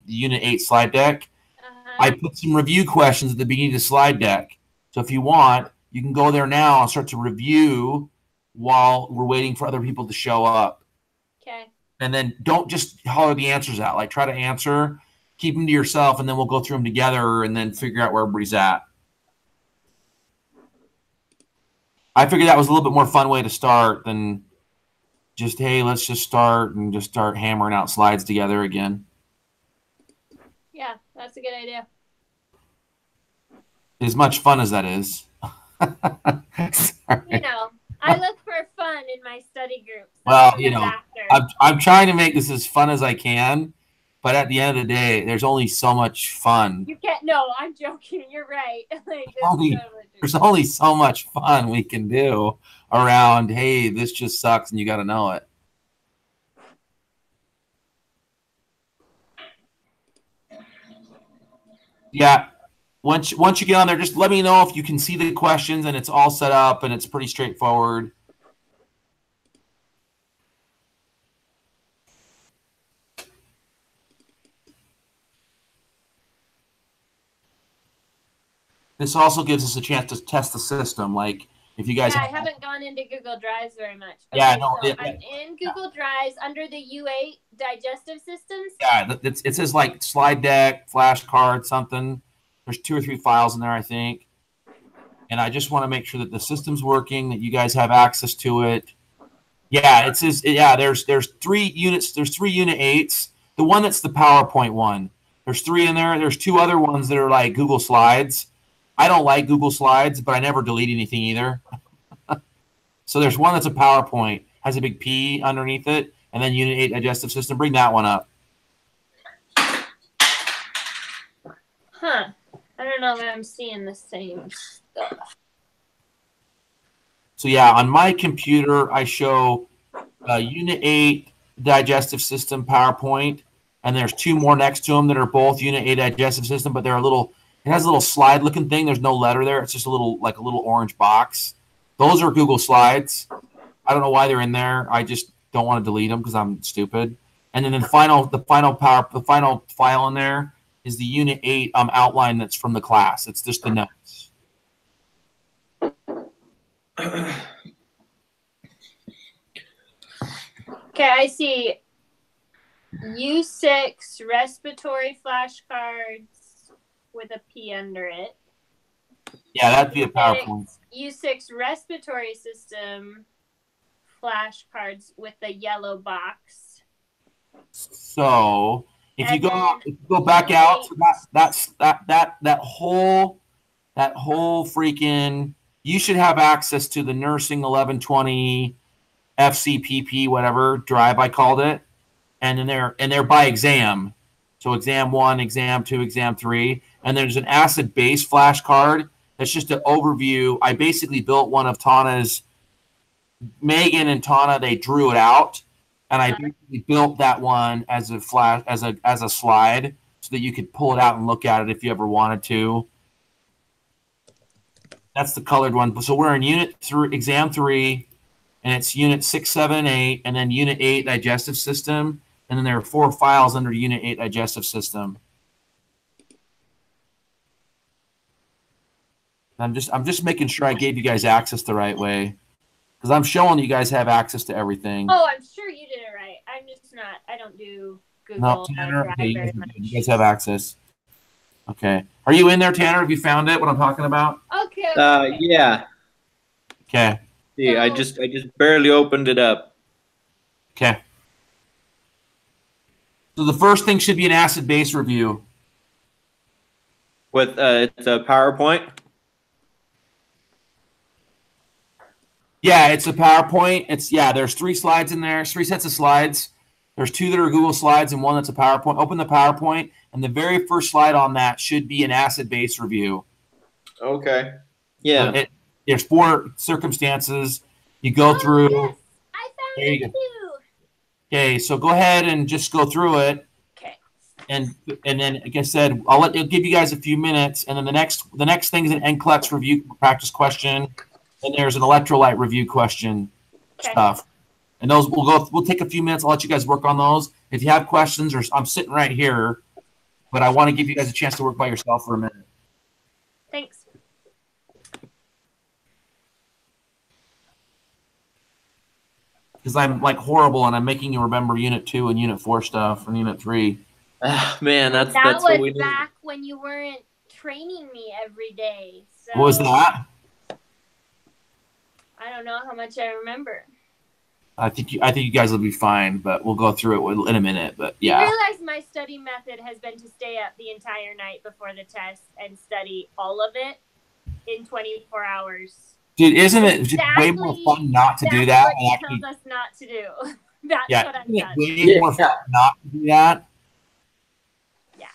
Unit 8 slide deck. Uh-huh. I put some review questions at the beginning of the slide deck. So if you want, you can go there now and start to review while we're waiting for other people to show up. Okay. And then don't just holler the answers out. Like, try to answer, keep them to yourself, and then we'll go through them together and then figure out where everybody's at. I figured that was a little bit more fun way to start than just, hey, let's just start and just start hammering out slides together again. Yeah, that's a good idea. As much fun as that is. You know, I look for fun in my study groups. Well, you know, I'm trying to make this as fun as I can, but at the end of the day, there's only so much fun. You can't. No, I'm joking. You're right. Like, there's only so much fun we can do around, hey, this just sucks and you got to know it. Yeah. Once you get on there, just let me know if you can see the questions and it's all set up and it's pretty straightforward. This also gives us a chance to test the system. Like, if you guys... Yeah, I haven't gone into Google Drives very much. Okay, yeah, no. So I'm in Google Drives under the U8 digestive systems. Yeah, it says like slide deck, flashcard, something. There's 2 or 3 files in there, I think. And I just want to make sure that the system's working, that you guys have access to it. Yeah, it says, yeah, there's 3 units. There's 3 Unit 8s. The one that's the PowerPoint one. There's 3 in there. There's 2 other ones that are like Google Slides. I don't like Google Slides, but I never delete anything either. So there's one that's a PowerPoint, has a big P underneath it, and then Unit 8 digestive system. Bring that one up. Huh. I don't know if I'm seeing the same stuff. So yeah, on my computer, I show Unit 8 digestive system PowerPoint, and there's 2 more next to them that are both Unit 8 digestive system, but they're a little... It has a little slide-looking thing. There's no letter there. It's just a little orange box. Those are Google Slides. I don't know why they're in there. I just don't want to delete them because I'm stupid. And then the final file in there is the Unit 8 outline that's from the class. It's just the notes. Okay, I see U6 respiratory flashcards with a P under it. Yeah, that'd be a PowerPoint. U6 respiratory system flashcards with the yellow box. So if you go back out, so that whole freaking, you should have access to the nursing 1120 FCPP whatever drive I called it, and then they're by exam. So exam 1, exam 2, exam 3. And there's an acid base flashcard that's just an overview. I basically built one of Tana's. Megan and Tana, they drew it out, and I basically built that one as a flash, as a slide, so that you could pull it out and look at it if you ever wanted to. That's the colored one. So we're in Unit 3, exam 3, and it's Unit 6, 7, 8, and then Unit 8 digestive system, and then there are 4 files under Unit 8 digestive system. I'm just making sure I gave you guys access the right way, because I'm showing you guys have access to everything. Oh, I'm sure you did it right. I'm just not. I don't do Google. No, Tanner. Okay, you guys have access. Okay. Are you in there, Tanner? Have you found it? What I'm talking about? Okay. Yeah. Okay. Yeah, I just barely opened it up. Okay. So the first thing should be an acid base review. With it's a PowerPoint. Yeah, it's a PowerPoint. There's 3 slides in there, 3 sets of slides. There's 2 that are Google Slides and 1 that's a PowerPoint. Open the PowerPoint, and the very first slide on that should be an acid base review. Okay. Yeah. There's 4 circumstances. You go through. Yes. I found it too. Okay, so go ahead and just go through it. Okay. And then, like I said, I'll give you guys a few minutes, and then the next thing is an NCLEX review practice question. And there's an electrolyte review question stuff. And those we'll take a few minutes. I'll let you guys work on those. If you have questions, I'm sitting right here. but I want to give you guys a chance to work by yourself for a minute. Thanks. Because I'm like horrible and I'm making you remember Unit 2 and Unit 4 stuff and Unit 3. Man, that's was what we need. back when you weren't training me every day. So What was that? I don't know how much I remember. I think you guys will be fine, but we'll go through it in a minute. But yeah, You realize my study method has been to stay up the entire night before the test and study all of it in 24 hours. dude, isn't it just way more fun not to do that? That's what he tells us not to do. That's what I've done. Way more fun not to do that. Yeah.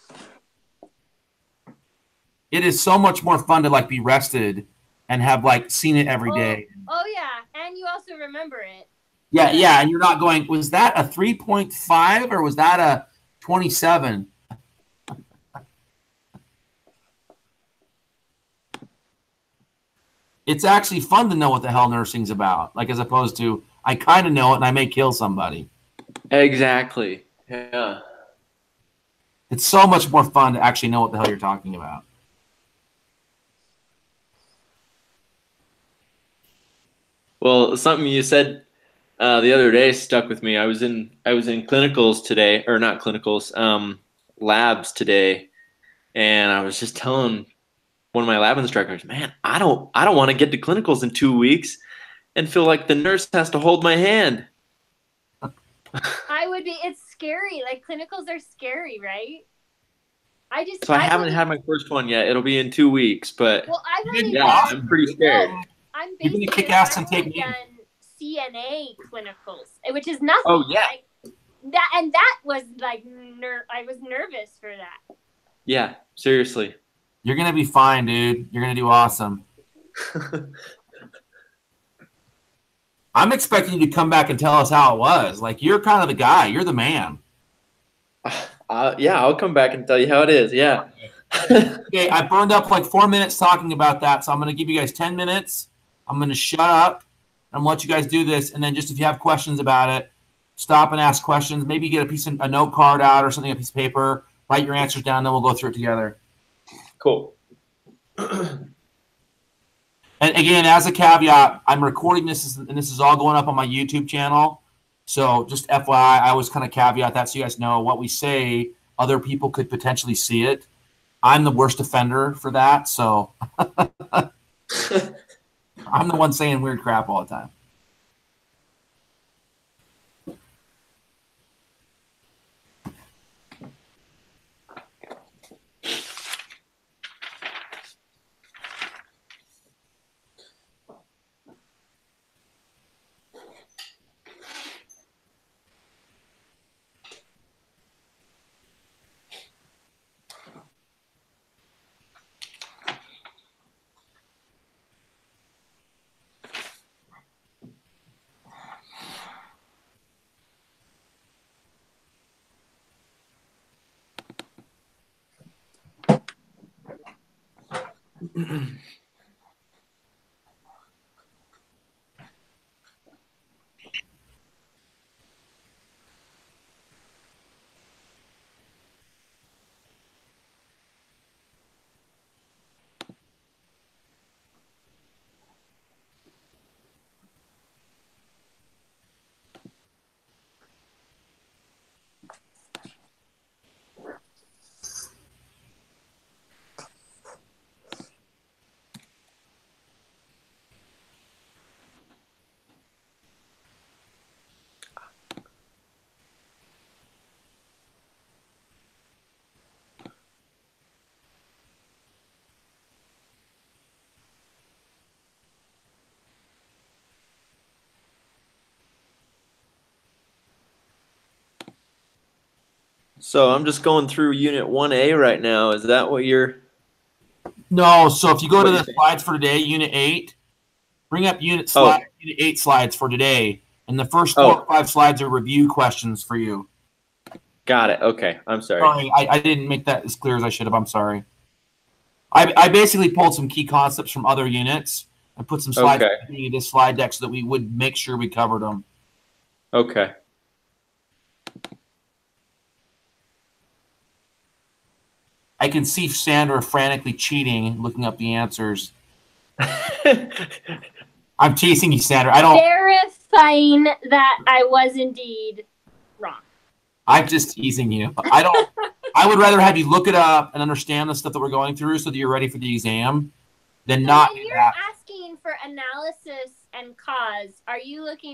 It is so much more fun to like be rested and have like seen it every day. Oh yeah, and you also remember it. Yeah, and you're not going, was that a 3.5 or was that a 27? It's actually fun to know what the hell nursing's about, like as opposed to I kind of know it and I may kill somebody. Exactly. Yeah. It's so much more fun to actually know what the hell you're talking about. Well, something you said the other day stuck with me. I was in clinicals today, or not clinicals, labs today, and I was just telling one of my lab instructors, man, I don't want to get to clinicals in 2 weeks and feel like the nurse has to hold my hand. It's scary. Like clinicals are scary, right? I haven't had my first one yet. It'll be in 2 weeks, but I'm pretty scared. I'm You're gonna kick ass and take me. done CNA clinicals, which is nothing. Oh yeah. That was like I was nervous for that. Yeah, seriously. You're gonna be fine, dude. You're gonna do awesome. I'm expecting you to come back and tell us how it was. Like you're kind of the guy. You're the man. Yeah, I'll come back and tell you how it is. Yeah. Okay, I burned up like 4 minutes talking about that, so I'm gonna give you guys 10 minutes. I'm gonna shut up. I'm gonna let you guys do this, and then just if you have questions about it, stop and ask questions. Maybe get a note card out or something, a piece of paper. Write your answers down, then we'll go through it together. Cool. And again, as a caveat, I'm recording this, and this is all going up on my YouTube channel. So just FYI, I always kind of caveat that so you guys know what we say. Other people could potentially see it. I'm the worst offender for that, so I'm the one saying weird crap all the time. So I'm just going through Unit 1A right now. Is that what you're... No, so if you go to the slides for today, Unit 8, bring up Unit 8 slides for today. And the first 4 or 5 slides are review questions for you. Got it. Okay. I'm sorry. Sorry, I didn't make that as clear as I should have. I'm sorry. I basically pulled some key concepts from other units and put some slides in this slide deck so that we would make sure we covered them. Okay. I can see Sandra frantically cheating, looking up the answers. I'm teasing you, Sandra. Verifying that I was indeed wrong. I'm just teasing you. I would rather have you look it up and understand the stuff that we're going through so that you're ready for the exam than So not. when you're asking for analysis and cause,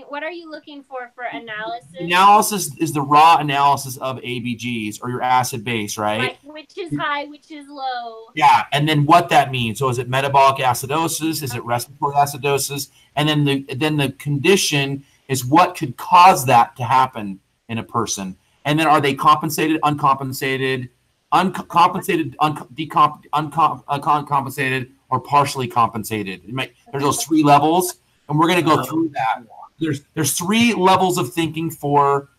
what are you looking for analysis? Analysis is the raw analysis of ABGs or your acid base, right? Like which is high, which is low. Yeah, and then what that means. So is it metabolic acidosis? Is it respiratory acidosis? And then the condition is what could cause that to happen in a person. And then are they compensated, uncompensated, uncompensated, or partially compensated? There's those 3 levels, and we're going to go through that. There's 3 levels of thinking for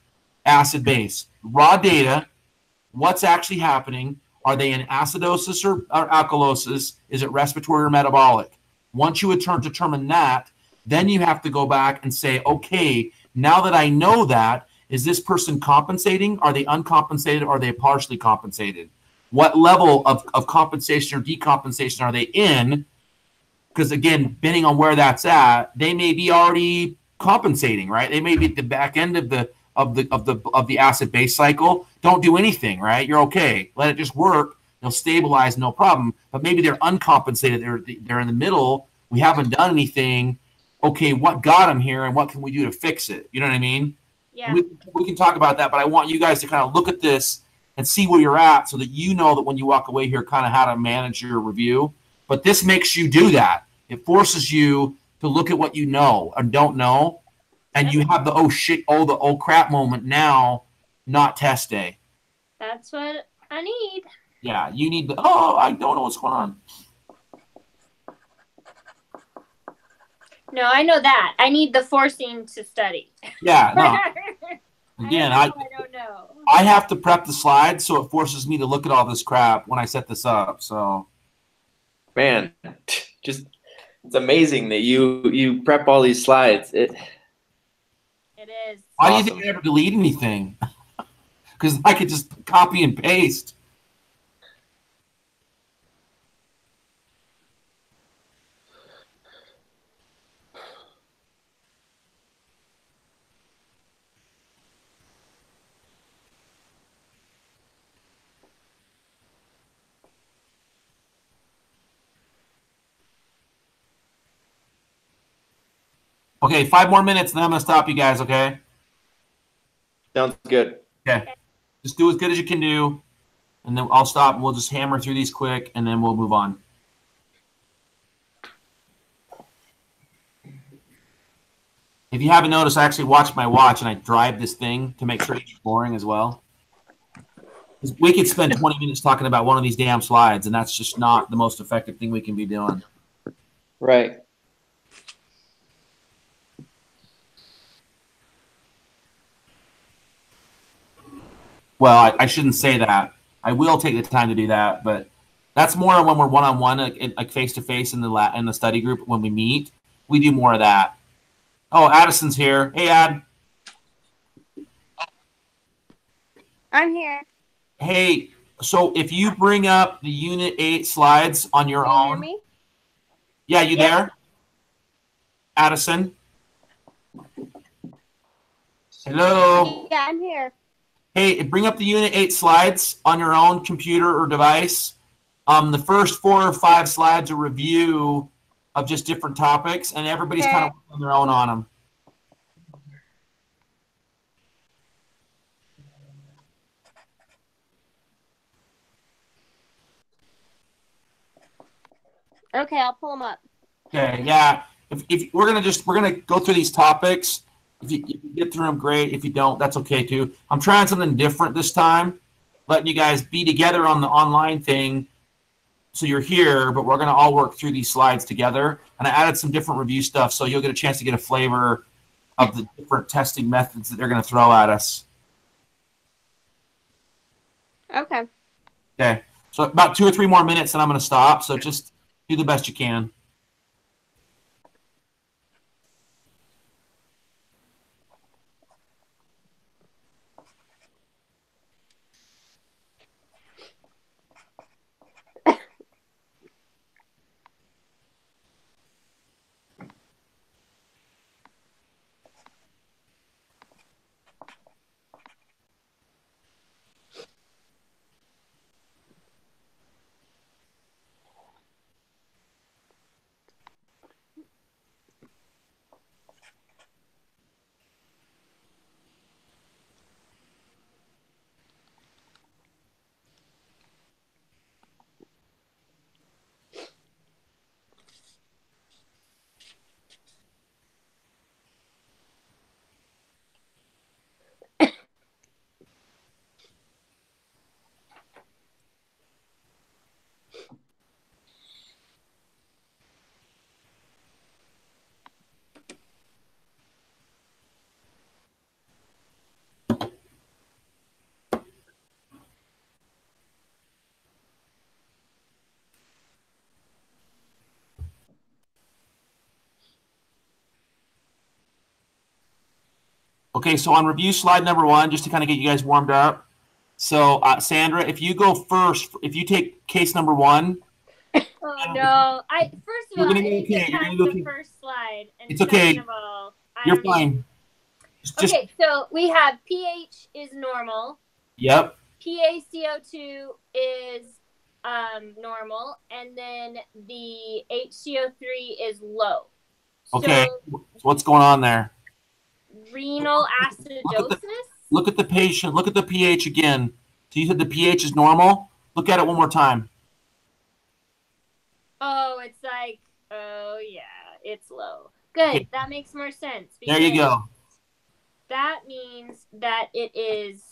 acid base. Raw data, what's actually happening. Are they in acidosis or alkalosis? Is it respiratory or metabolic? Once you determine that, then you have to go back and say, okay, now that I know that, is this person compensating? Are they uncompensated? Or are they partially compensated? What level of compensation or decompensation are they in? Because again, depending on where that's at, they may be already compensating, right? They may be at the back end of the acid base cycle. Don't do anything, right? You're okay. Let it just work. They'll stabilize, no problem. But maybe they're uncompensated. They're in the middle. We haven't done anything. Okay, what got them here, and what can we do to fix it? You know what I mean? Yeah. We can talk about that, but I want you guys to kind of look at this and see where you're at so that you know that when you walk away here, kind of how to manage your review. But this makes you do that. It forces you to look at what you know and don't know, and you have the oh crap moment now, not test day. That's what I need. Yeah, you need I don't know what's going on. No, I know that. I need the forcing to study. Yeah, no. Again, I don't know. I have to prep the slides, so it forces me to look at all this crap when I set this up. So, man, just it's amazing that you prep all these slides. It is. Why do you think I never delete anything? Because I could just copy and paste. Okay, 5 more minutes, and then I'm going to stop you guys, okay? Sounds good. Okay. Just do as good as you can do, and then I'll stop, and we'll just hammer through these quick, and then we'll move on. If you haven't noticed, I actually watch my watch, and I drive this thing to make sure it's boring as well. We could spend 20 minutes talking about one of these damn slides, and that's just not the most effective thing we can be doing. Right. Well, I shouldn't say that. I will take the time to do that, but that's more when we're one-on-one, like face-to-face in the study group when we meet. We do more of that. Oh, Addison's here. Hey, Ad. I'm here. Hey, so if you bring up the Unit 8 slides on your Can you hear own. me? Yeah, you there? Addison? Hello? Yeah, I'm here. Hey, bring up the Unit 8 slides on your own computer or device. The first 4 or 5 slides are review of just different topics, and everybody's kind of on their own on them. Okay, I'll pull them up. Okay, yeah. If we're gonna go through these topics. If you get through them, great. If you don't, that's okay too. I'm trying something different this time, letting you guys be together on the online thing. So you're here, but we're gonna all work through these slides together. And I added some different review stuff, so you'll get a chance to get a flavor of the different testing methods that they're gonna throw at us. Okay. Okay. So about 2 or 3 more minutes, and I'm gonna stop. So just do the best you can. Okay, so on review slide number 1, just to kind of get you guys warmed up. So, Sandra, if you go first, if you take case number 1. Oh no! First of all, I need to pass the first slide, and it's okay. second of all, You're fine. Okay, so we have pH is normal. Yep. PaCO2 is normal, and then the HCO3 is low. Okay, so what's going on there? Renal acidosis. Look at the patient. Look at the pH again. So you said the pH is normal. Look at it one more time. Oh, it's like, oh yeah, it's low. Good. Okay. That makes more sense. There you go. That means that it is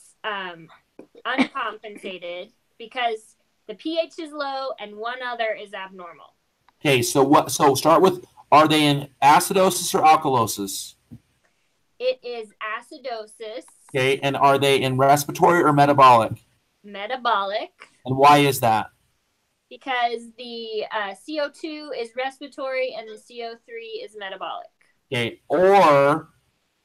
uncompensated because the pH is low and one other is abnormal. Okay, so what? So start with, are they in acidosis or alkalosis? It is acidosis. Okay, and are they in respiratory or metabolic? Metabolic. And why is that? Because the CO2 is respiratory and the CO3 is metabolic. Okay, or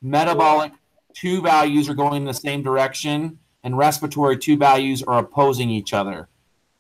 metabolic 2 values are going in the same direction, and respiratory 2 values are opposing each other.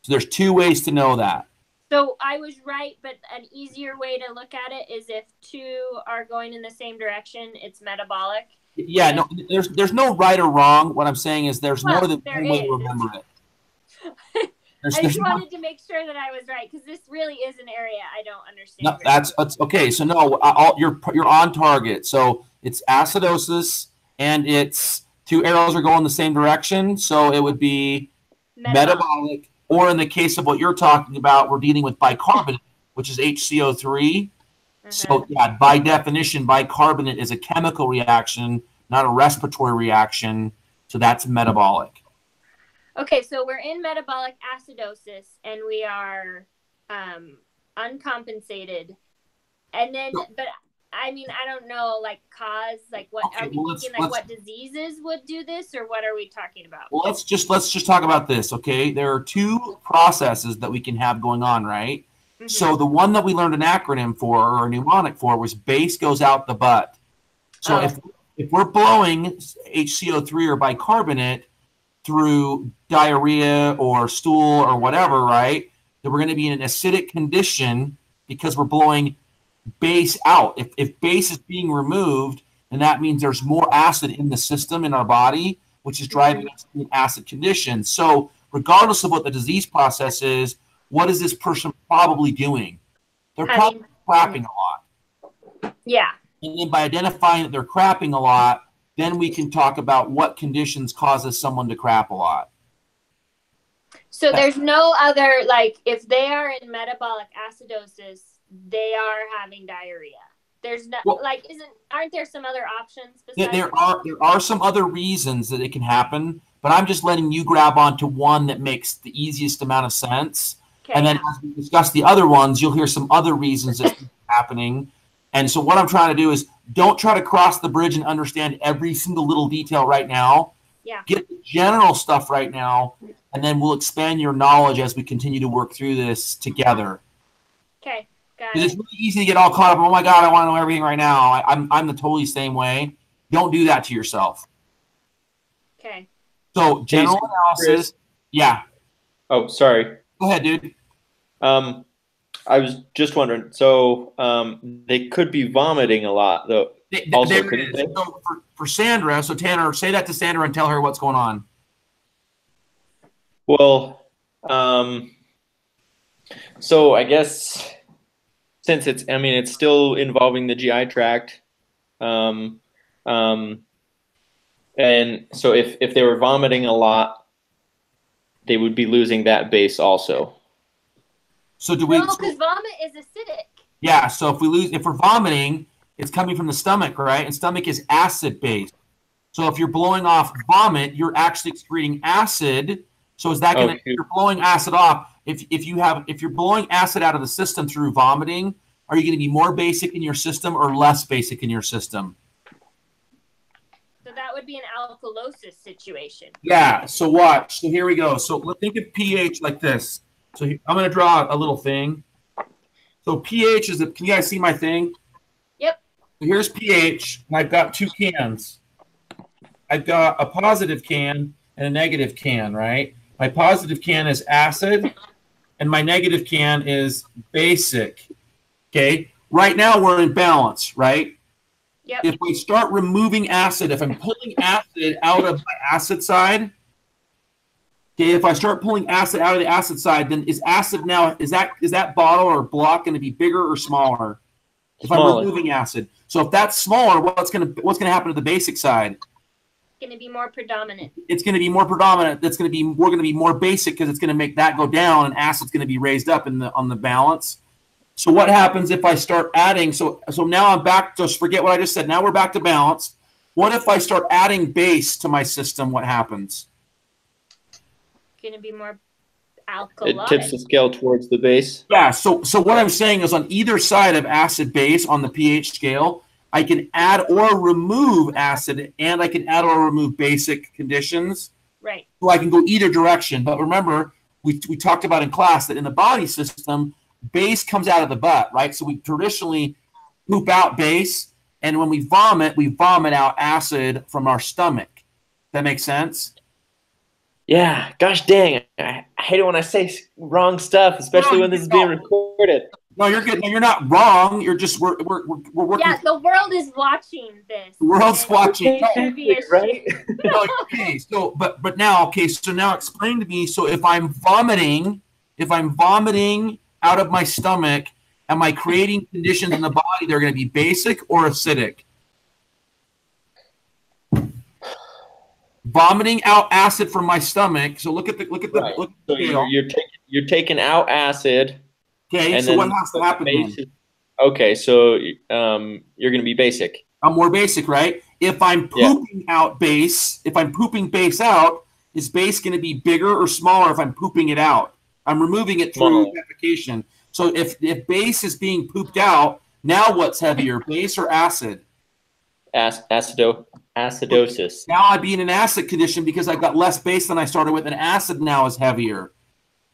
So there's 2 ways to know that. So I was right, but an easier way to look at it is if 2 are going in the same direction, it's metabolic. Yeah, no, there's no right or wrong. What I'm saying is there's more than one way to remember it. I just wanted to make sure that I was right because this really is an area I don't understand. No, that's okay. So no, you're on target. So it's acidosis, and it's 2 arrows are going the same direction. So it would be metabolic, or in the case of what you're talking about, we're dealing with bicarbonate, which is HCO3. So yeah, by definition, bicarbonate is a chemical reaction, not a respiratory reaction. So that's metabolic. Okay, so we're in metabolic acidosis, and we are uncompensated. And then, but I mean, I don't know, like cause, like what are we thinking? Like what diseases would do this, or what are we talking about? Well, let's just talk about this, okay? There are 2 processes that we can have going on, right? Mm-hmm. So the one that we learned an acronym for, or a mnemonic for, was base goes out the butt. So if we're blowing HCO3 or bicarbonate through diarrhea or stool or whatever, right, then we're going to be in an acidic condition because we're blowing base out. If base is being removed, then that means there's more acid in the system in our body, which is driving us to an acid condition. So regardless of what the disease process is, what is this person probably doing? They're probably crapping a lot. Yeah. And then by identifying that they're crapping a lot, then we can talk about what conditions causes someone to crap a lot. So there's no other, like, if they are in metabolic acidosis, they are having diarrhea. There's no, like, aren't there some other options besides there are some other reasons that it can happen, but I'm just letting you grab onto one that makes the easiest amount of sense. Okay, and then as we discuss the other ones, you'll hear some other reasons that's happening. And so what I'm trying to do is don't try to cross the bridge and understand every single little detail right now. Yeah. Get the general stuff right now, and then we'll expand your knowledge as we continue to work through this together. Okay, got it. It's really easy to get all caught up. Oh my God, I want to know everything right now. I'm the totally same way. Don't do that to yourself. Okay. So general analysis. Yeah. Oh, sorry. Go ahead, dude. I was just wondering. So they could be vomiting a lot, though. So for Sandra, so Tanner, say that to Sandra and tell her what's going on. Well, so I guess since it's still involving the GI tract, and so if they were vomiting a lot, they would be losing that base also. So do we? No, because vomit is acidic. Yeah. So if we're vomiting, it's coming from the stomach, right? And stomach is acid based. So if you're blowing off vomit, you're actually excreting acid. So is that going to? If you're blowing acid off, if you're blowing acid out of the system through vomiting, are you going to be more basic in your system or less basic in your system? So that would be an alkalosis situation. Yeah. So watch. So here we go. So let's think of pH like this. So I'm going to draw a little thing. So pH is can you guys see my thing? Yep. So here's pH, and I've got 2 cans. I've got a positive can and a negative can, right? My positive can is acid, and my negative can is basic. Okay. Right now we're in balance, right? Yep. If we start removing acid, if I'm pulling acid out of my acid side, okay, if I start pulling acid out of the acid side, then is acid now, is that bottle or block going to be bigger or smaller? If Smaller. I'm removing acid. So if that's smaller, what's going to happen to the basic side? It's going to be more predominant. It's going to be more predominant. We're going to be more basic because it's going to make that go down, and acid's going to be raised up on the balance. So what happens if I start adding? So now I'm back. Just forget what I just said. Now we're back to balance. What if I start adding base to my system? What happens? Going to be more alkaline. It tips the scale towards the base. Yeah. So what I'm saying is, on either side of acid base on the pH scale, I can add or remove acid, and I can add or remove basic conditions. Right. So I can go either direction. But remember, we talked about in class that in the body system, base comes out of the butt, right? So we traditionally poop out base, and when we vomit out acid from our stomach. That makes sense? Yeah, gosh dang it. I hate it when I say wrong stuff, especially when this is being recorded. No, you're good. No, you're not wrong. You're just we're working. Yeah, the world is watching this. The world's watching. Right? No, okay, so but now, okay, so now explain to me. So if I'm vomiting out of my stomach, am I creating conditions in the body that are going to be basic or acidic? Vomiting out acid from my stomach. So look at the Right. look at the So scale. you're taking out acid. Okay, And so then what has to happen then? Okay, so you're going to be basic. I'm more basic, right? If I'm pooping out base, if I'm pooping base out, is base going to be bigger or smaller if I'm pooping it out? I'm removing it through defecation. So if base is being pooped out, now what's heavier, base or acid? Acidosis. Now I'd be in an acid condition because I've got less base than I started with, and acid now is heavier.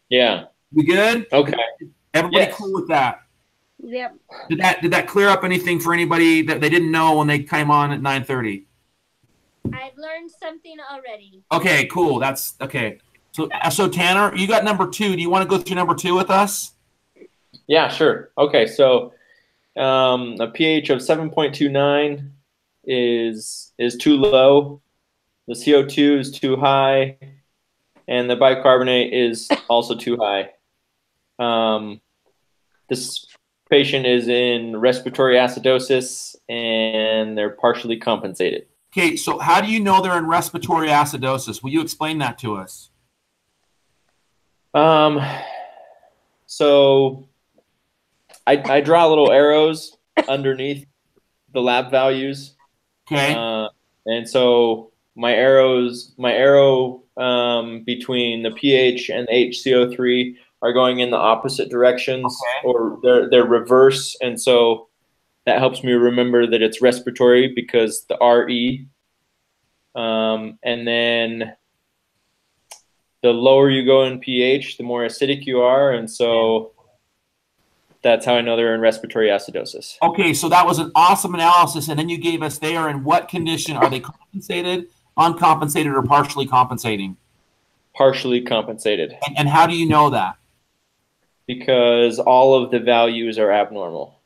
Yeah. We good? Okay. Everybody Yes. cool with that? Yep. Did that clear up anything for anybody that they didn't know when they came on at 9:30? I've learned something already. Okay, cool. That's okay. So Tanner, you got number 2. Do you want to go through number 2 with us? Yeah, sure. Okay, so a pH of 7.29 is too low. The CO2 is too high, and the bicarbonate is also too high. This patient is in respiratory acidosis, and they're partially compensated. Okay, so how do you know they're in respiratory acidosis? Will you explain that to us? So I draw little arrows underneath the lab values. Okay. And so my arrow between the pH and the HCO3 are going in the opposite directions, or they're reverse, and so that helps me remember that it's respiratory because the RE. And then the lower you go in pH, the more acidic you are, and so that's how I know they're in respiratory acidosis. Okay, so that was an awesome analysis, and then you gave us they are in what condition? Are they compensated, uncompensated, or partially compensating? Partially compensated. And how do you know that? Because all of the values are abnormal.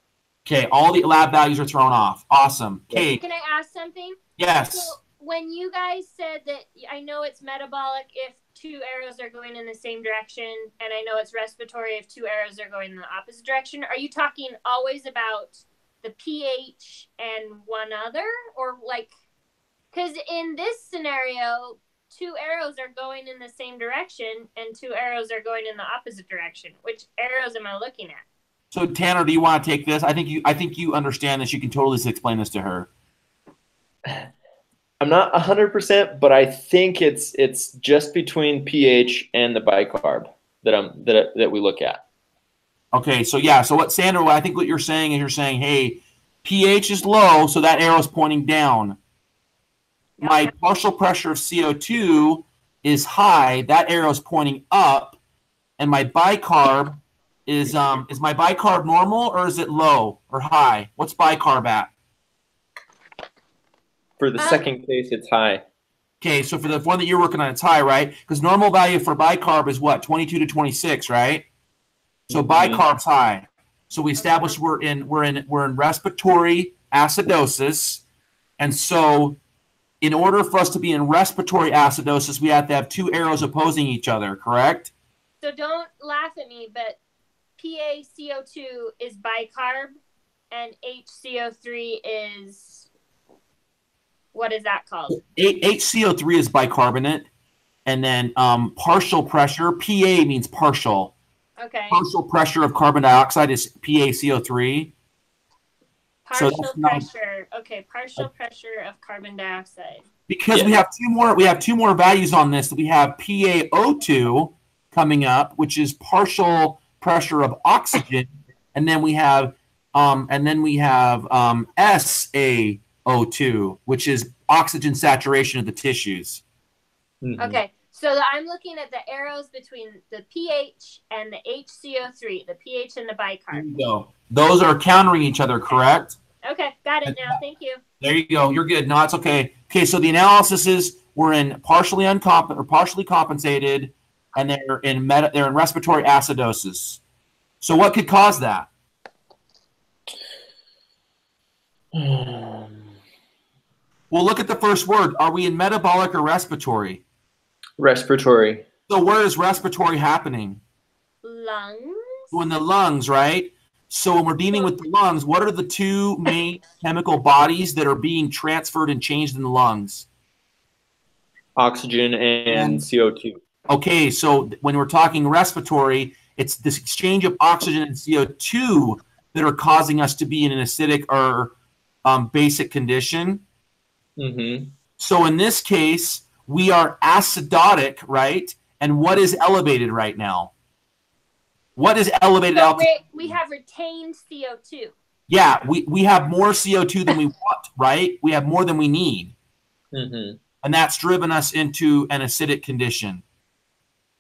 Okay, all the lab values are thrown off. Awesome. Okay. Can I ask something? Yes. So when you guys said that, I know it's metabolic if 2 arrows are going in the same direction, and I know it's respiratory if 2 arrows are going in the opposite direction. Are you talking always about the pH and one other? Or like, because in this scenario, 2 arrows are going in the same direction and 2 arrows are going in the opposite direction. Which arrows am I looking at? So Tanner, do you want to take this? I think you understand this. You can totally explain this to her. I'm not 100%, but I think it's just between pH and the bicarb that we look at. Okay, so yeah, so Sandra, I think what you're saying is you're saying, hey, pH is low, so that arrow is pointing down. My partial pressure of CO2 is high, that arrow is pointing up, and my bicarb is my bicarb normal or is it low or high? What's bicarb at? For the second case, it's high. Okay, so for the one that you're working on, it's high, right? Because normal value for bicarb is what, 22 to 26, right? So bicarb's high. So we established we're in respiratory acidosis, and so in order for us to be in respiratory acidosis, we have to have two arrows opposing each other, correct? So don't laugh at me, but PaCO2 is bicarb, and HCO3 is, what is that called? HCO3 is bicarbonate, and then partial pressure, PA means partial. Okay. Partial pressure of carbon dioxide is PaCO3. Partial pressure. Okay, partial pressure of carbon dioxide. Because we have two more values on this. We have PaO2 coming up, which is partial pressure of oxygen, and then we have SaO2, which is oxygen saturation of the tissues. Okay, so I'm looking at the arrows between the pH and the HCO3, the pH and the bicarb. So those are countering each other, correct? Okay, got it now. Thank you. There you go. You're good. No, it's okay. Okay, so the analysis is we're in partially compensated, and they're in respiratory acidosis. So what could cause that? Well, look at the first word. Are we in metabolic or respiratory? Respiratory. So where is respiratory happening? Lungs. So in the lungs, right? So when we're dealing with the lungs, what are the two main chemical bodies that are being transferred and changed in the lungs? Oxygen and CO2. Okay, so when we're talking respiratory, it's this exchange of oxygen and CO2 that are causing us to be in an acidic or basic condition. Mm-hmm. So in this case, we are acidotic, right? And what is elevated right now? What is elevated So altitude? we have retained CO2. Yeah, we have more CO2 than we want, right? We have more than we need. Mm-hmm. And that's driven us into an acidic condition.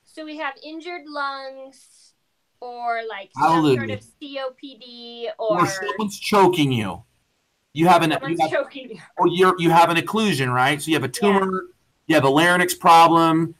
So we have injured lungs, or like Hallelujah. some sort of COPD, or someone's choking you. You have choking you. Or you have an occlusion, right? So you have a tumor, you have a larynx problem,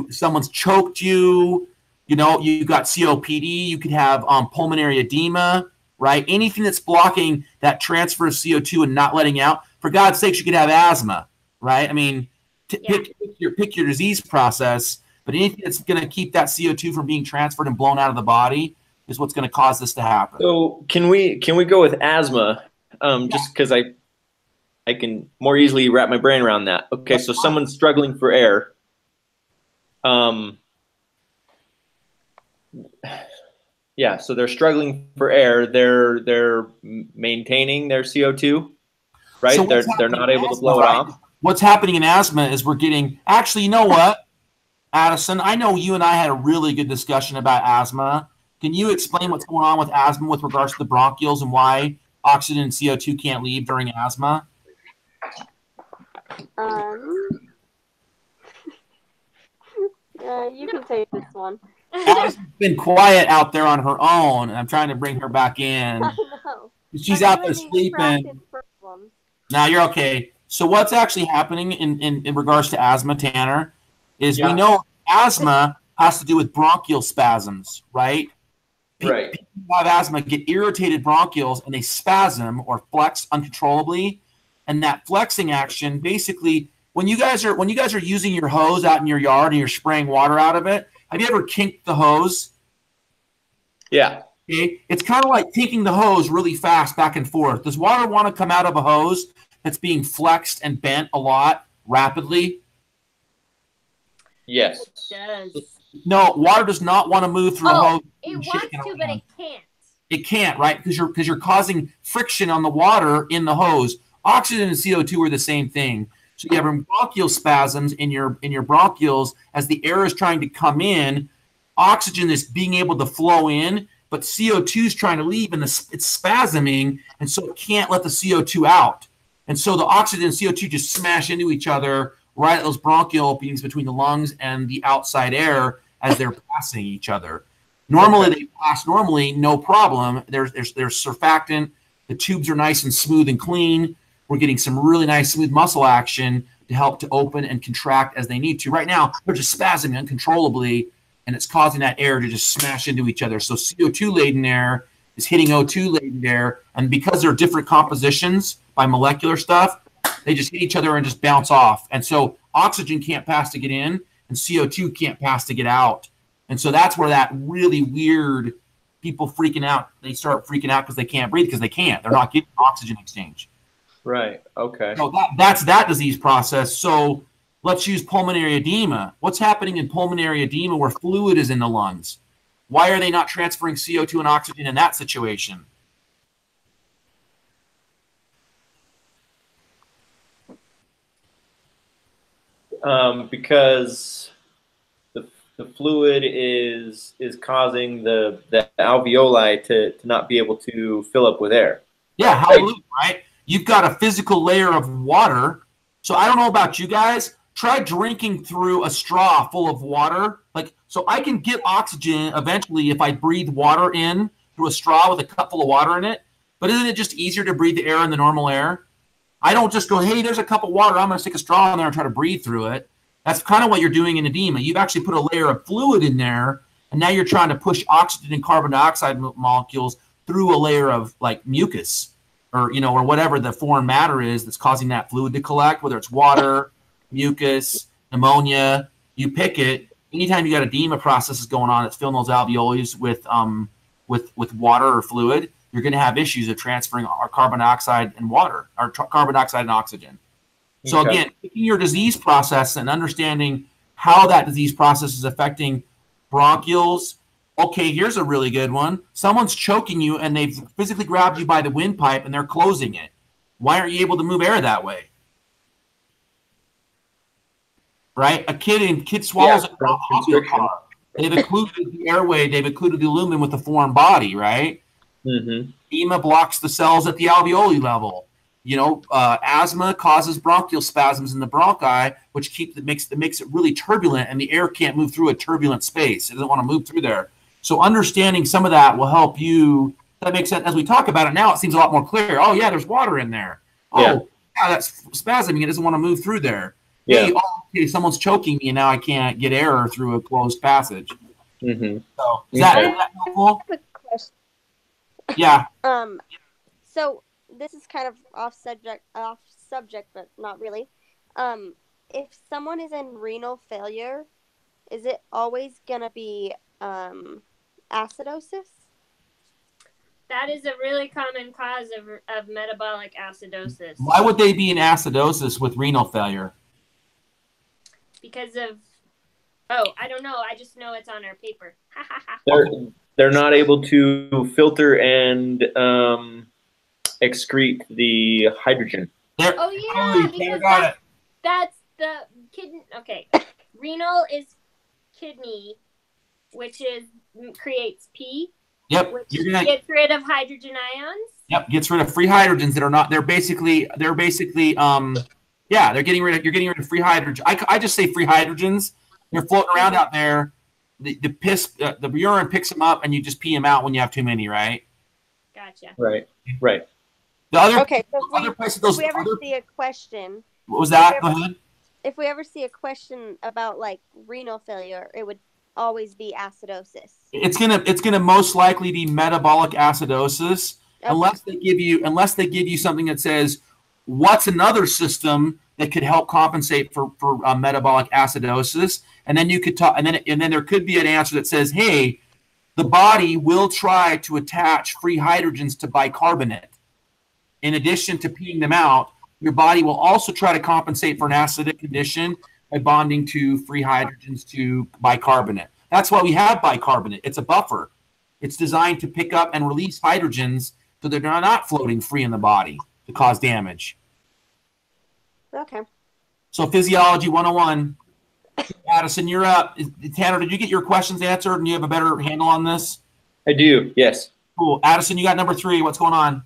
someone's choked you, you got COPD, you could have pulmonary edema, right? Anything that's blocking that transfer of CO2 and not letting out. For God's sakes, you could have asthma, right? I mean, pick your disease process, but anything that's going to keep that CO2 from being transferred and blown out of the body is what's going to cause this to happen. So can we go with asthma? Just because I can more easily wrap my brain around that. Okay, so someone's struggling for air. Yeah, so they're struggling for air. They're maintaining their CO2, right? So they're not able to blow it off. What's happening in asthma is we're getting – actually, you know what, Addison? I know you and I had a really good discussion about asthma. Can you explain what's going on with asthma with regards to the bronchioles and why oxygen and CO2 can't leave during asthma? You can take this one. Addison's been quiet out there on her own, and I'm trying to bring her back in. I know. She's out there sleeping. No, you're okay. So what's actually happening in regards to asthma, Tanner, is we know asthma has to do with bronchial spasms, right? Right. People who have asthma get irritated bronchioles and they spasm or flex uncontrollably. And that flexing action, basically, when you guys are using your hose out in your yard and you're spraying water out of it, have you ever kinked the hose? Yeah. Okay. It's kind of like kinking the hose really fast back and forth. Does water want to come out of a hose that's being flexed and bent a lot rapidly? Yes. It does. No, water does not want to move through a hose. It wants to, but it can't. It can't, right? Because you're causing friction on the water in the hose. Oxygen and CO2 are the same thing. So you have bronchial spasms in your bronchioles as the air is trying to come in. Oxygen is being able to flow in, but CO2 is trying to leave, and it's spasming, and so it can't let the CO2 out. And so the oxygen and CO2 just smash into each other right at those bronchial openings between the lungs and the outside air as they're passing each other. Normally, they pass normally, no problem. There's surfactant. The tubes are nice and smooth and clean. We're getting some really nice smooth muscle action. to help to open and contract as they need to. Right now, they're just spasming uncontrollably, and it's causing that air to just smash into each other. So CO2-laden air is hitting O2-laden air, and because they're different compositions by molecular stuff, they just hit each other and just bounce off. And so oxygen can't pass to get in, and CO2 can't pass to get out. And so that's where that really weird people freaking out. They start freaking out because they can't breathe because they can't. They're not getting oxygen exchange. Right. Okay. So that's that disease process. So let's use pulmonary edema. What's happening in pulmonary edema where fluid is in the lungs? Why are they not transferring CO2 and oxygen in that situation? Because the fluid is causing the alveoli to not be able to fill up with air. Yeah, hallelujah, right? You've got a physical layer of water. So I don't know about you guys. Try drinking through a straw full of water. So I can get oxygen eventually if I breathe water in through a straw with a cup full of water in it. But isn't it just easier to breathe the air in the normal air? I don't just go, hey, there's a cup of water. I'm going to stick a straw in there and try to breathe through it. That's kind of what you're doing in edema. You've actually put a layer of fluid in there, and now you're trying to push oxygen and carbon dioxide molecules through a layer of like mucus or whatever the foreign matter is that's causing that fluid to collect, whether it's water, mucus, pneumonia. You pick it. Anytime you got edema processes going on, it's filling those alveoli with water or fluid. You're going to have issues of transferring our carbon dioxide and water, or carbon dioxide and oxygen. So again, picking your disease process and understanding how that disease process is affecting bronchioles. Okay, here's a really good one. Someone's choking you and they've physically grabbed you by the windpipe and they're closing it. Why aren't you able to move air that way? Right? A kid swallows a hospital car. They've occluded the airway. They've occluded the lumen with the foreign body, right? Mm-hmm. Edema blocks the cells at the alveoli level. Asthma causes bronchial spasms in the bronchi, which makes it really turbulent, and the air can't move through a turbulent space. It doesn't want to move through there. So understanding some of that will help you. That makes sense. As we talk about it now, it seems a lot more clear. Oh, yeah, there's water in there. Yeah. Oh, yeah, that's spasming. It doesn't want to move through there. Yeah. Hey, okay, someone's choking me, and now I can't get air through a closed passage. Mm-hmm. So is that helpful? Quick question. Yeah. So this is kind of off subject, but not really. If someone is in renal failure, is it always gonna be acidosis? That is a really common cause of metabolic acidosis. Why would they be in acidosis with renal failure? Because of, I don't know. I just know it's on our paper. They're not able to filter and excrete the hydrogen. Oh yeah, because that's the kidney. Okay, renal is kidney, which creates pee. Yep. Which gets rid of hydrogen ions. Yep, gets rid of free hydrogens that are not. They're basically you're getting rid of free hydrogen. I just say free hydrogens. They're floating around out there. The urine picks them up, and you just pee them out when you have too many, right? Gotcha. Right. The other if we ever see a question, what was that? Go ahead. If we ever see a question about like renal failure, it would always be acidosis. It's gonna most likely be metabolic acidosis, okay. unless they give you something that says what's another system that could help compensate for metabolic acidosis, and then you could talk, and then there could be an answer that says, hey, the body will try to attach free hydrogens to bicarbonate. In addition to peeing them out, your body will also try to compensate for an acidic condition by bonding to free hydrogens to bicarbonate. That's why we have bicarbonate. It's a buffer. It's designed to pick up and release hydrogens so they're not floating free in the body to cause damage. Okay. So Physiology 101. Addison, you're up. Tanner, did you get your questions answered and you have a better handle on this? I do, yes. Cool. Addison, you got number 3. What's going on?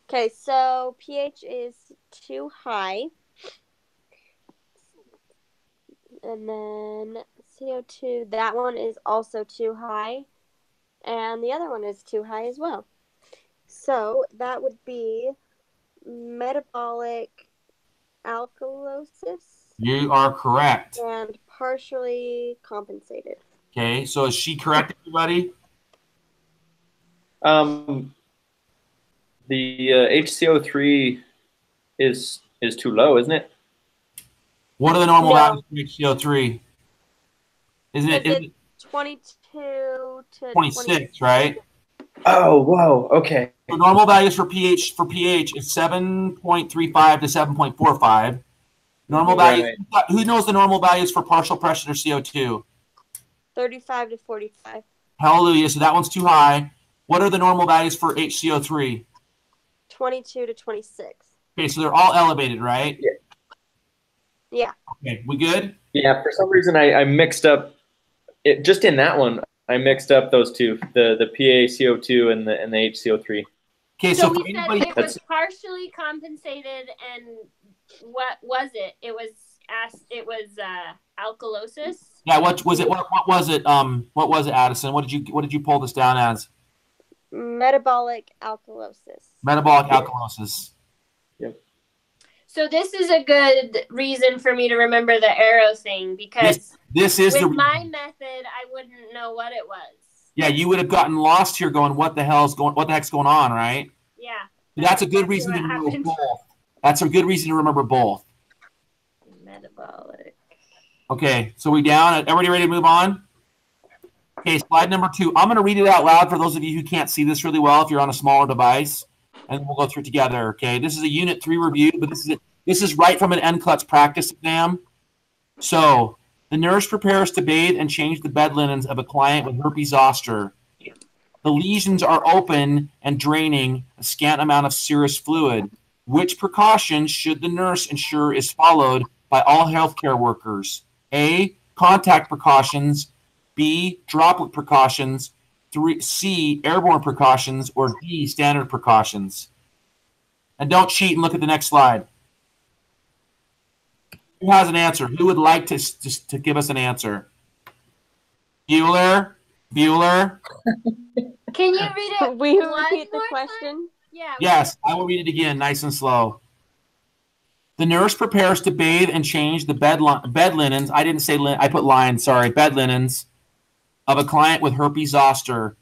Okay, so pH is too high. And then CO2, that one is also too high. And the other one is too high as well. So that would be metabolic alkalosis. You are correct. And partially compensated. Okay, so is she correct, everybody? The HCO3 is too low, isn't it? What are the normal values for HCO3? Isn't it 22 to 26, right? Oh, whoa. Okay. The normal values for pH is 7.35 to 7.45. Normal values. Right. Who knows the normal values for partial pressure or CO2? 35 to 45. Hallelujah. So that one's too high. What are the normal values for HCO3? 22 to 26. Okay, so they're all elevated, right? Yeah. Yeah. Okay, we good? Yeah, for some reason I mixed up it just in that one. I mixed up those two, the PaCO2 and the HCO3. Okay, so we said it was partially compensated, and what was it? It was alkalosis. Yeah, what was it? What was it? What was it, Addison? What did you pull this down as? Metabolic alkalosis. Metabolic alkalosis. Yep. So this is a good reason for me to remember the arrow thing, because this is with my method, I wouldn't know what it was. Yeah, you would have gotten lost here going, what the heck's going on, right? Yeah. That's a good reason to remember both. That's a good reason to remember both. Metabolic. Okay, so we down? Everybody ready to move on? Okay, slide number 2. I'm going to read it out loud for those of you who can't see this really well if you're on a smaller device, and we'll go through it together, okay? This is a Unit 3 review, but this is right from an NCLEX practice exam. So, the nurse prepares to bathe and change the bed linens of a client with herpes zoster. The lesions are open and draining a scant amount of serous fluid. Which precautions should the nurse ensure is followed by all healthcare workers? A, contact precautions. B, droplet precautions. C, airborne precautions. Or D, standard precautions. And don't cheat and look at the next slide. Who has an answer? Who would like to give us an answer? Bueller? Can you read it? Will you repeat the question? Yeah. Yes, I will read it again, nice and slow. The nurse prepares to bathe and change the bed linens. I didn't say I put lines, sorry. Bed linens of a client with herpes zoster.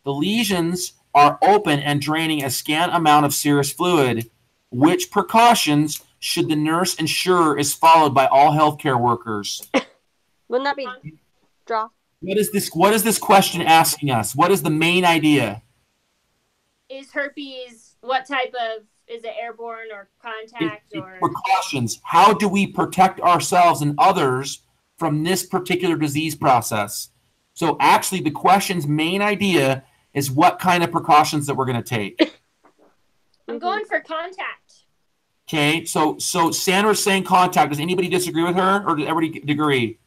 The lesions are open and draining a scant amount of serous fluid. Which precautions should the nurse ensure is followed by all healthcare workers? Wouldn't that be drop? What is this question asking us? What is the main idea? Is herpes, what type of, is it airborne or contact or? Precautions. How do we protect ourselves and others from this particular disease process? So actually the question's main idea is what kind of precautions that we're going to take. I'm going for contact. Okay, so Sandra's saying contact. Does anybody disagree with her, or does everybody agree?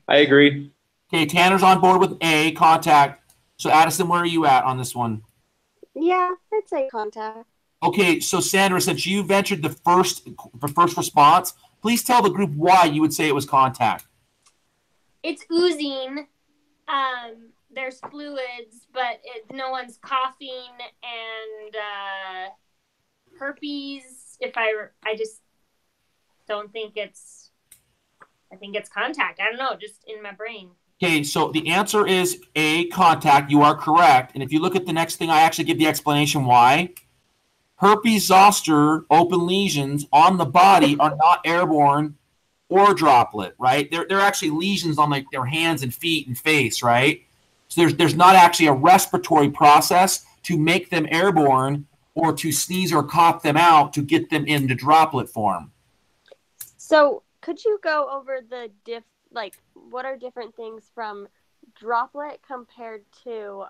I agree. Okay, Tanner's on board with A, contact. So Addison, where are you at on this one? Yeah, I'd say contact. Okay, so Sandra, since you ventured the first response, please tell the group why you would say it was contact. It's oozing. There's fluids, but no one's coughing, and herpes. I just don't think it's. I think it's contact. I don't know, just in my brain. Okay, so the answer is A, contact. You are correct. And if you look at the next thing, I actually give the explanation why. Herpes zoster open lesions on the body are not airborne or droplet, right? They're actually lesions on like their hands and feet and face, right? So there's not actually a respiratory process to make them airborne or to sneeze or cough them out to get them into droplet form. So could you go over the what are different things from droplet compared to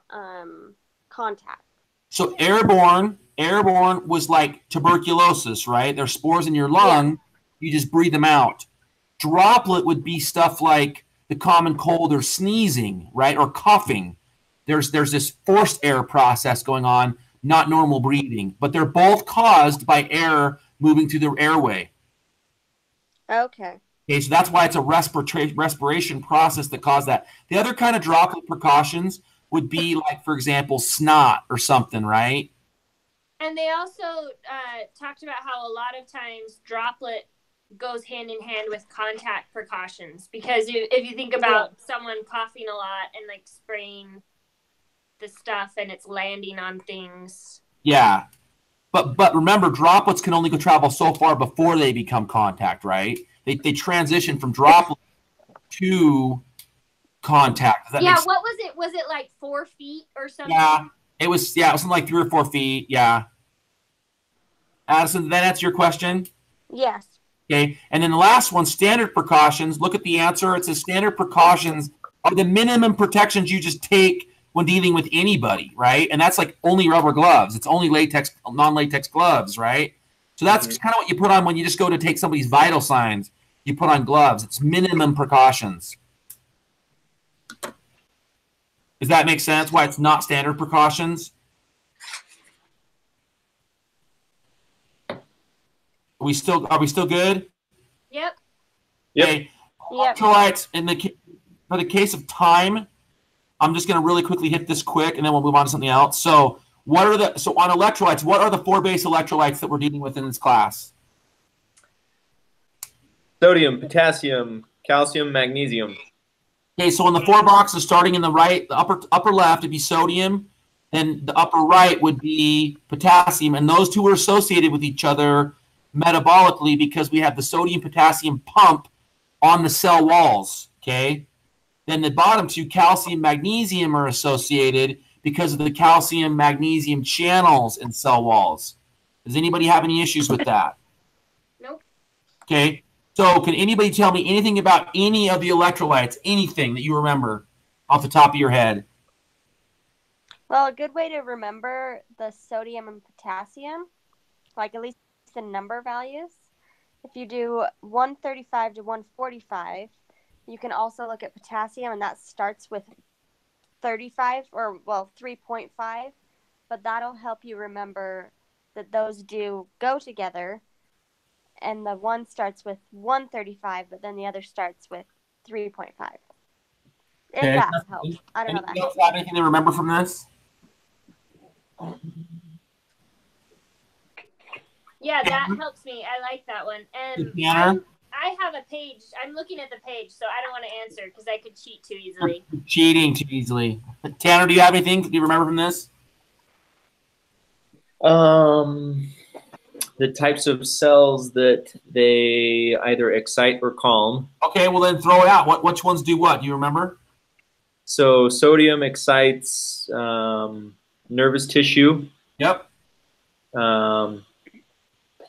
contact? So airborne was like tuberculosis, right? There's spores in your lung. Yeah. You just breathe them out. Droplet would be stuff like the common cold or sneezing, right? Or coughing. There's this forced air process going on, not normal breathing. But they're both caused by air moving through the airway. Okay. Okay, so that's why it's a respiration process that caused that. The other kind of droplet precautions would be like, for example, snot or something, right? And they also talked about how a lot of times droplet goes hand in hand with contact precautions, because if you think about someone coughing a lot and like spraying the stuff and it's landing on things. Yeah. But remember, droplets can only go travel so far before they become contact, right? They transition from droplet to contact. Does that make sense? What was it? Was it like 4 feet or something? Yeah, it was something like 3 or 4 feet. Yeah. Addison, did that answer your question? Yes. Okay. And then the last one, standard precautions. Look at the answer. It says standard precautions are the minimum protections you just take when dealing with anybody, right? And that's like only rubber gloves. It's only latex, non-latex gloves, right? So that's kind of what you put on when you just go to take somebody's vital signs. You put on gloves. It's minimum precautions. Does that make sense? Why it's not standard precautions? Are we still good? Yep. Okay. Yep. Electrolytes for the case of time, I'm just going to really quickly hit this quick, and then we'll move on to something else. So on electrolytes, what are the 4 base electrolytes that we're dealing with in this class? Sodium, potassium, calcium, magnesium. Okay, so in the 4 boxes, starting in the right, the upper left would be sodium, and the upper right would be potassium, and those two are associated with each other metabolically because we have the sodium-potassium pump on the cell walls, okay? Then the bottom 2, calcium, magnesium, are associated because of the calcium-magnesium channels in cell walls. Does anybody have any issues with that? Nope. Okay. So can anybody tell me anything about any of the electrolytes, anything that you remember off the top of your head? Well, a good way to remember the sodium and potassium, like at least the number values, if you do 135 to 145, you can also look at potassium, and that starts with 35 or, well, 3.5, but that'll help you remember that those do go together. And the one starts with 135, but then the other starts with 3.5. If that helps. I don't know that. Else have anything to remember from this? Yeah, that helps me. I like that one. And I have a page. I'm looking at the page, so I don't want to answer because I could cheat too easily. Cheating too easily. Tanner, do you have anything? Do you remember from this? The types of cells that they either excite or calm. Okay, well then throw it out. Which ones do what? Do you remember? So sodium excites nervous tissue. Yep.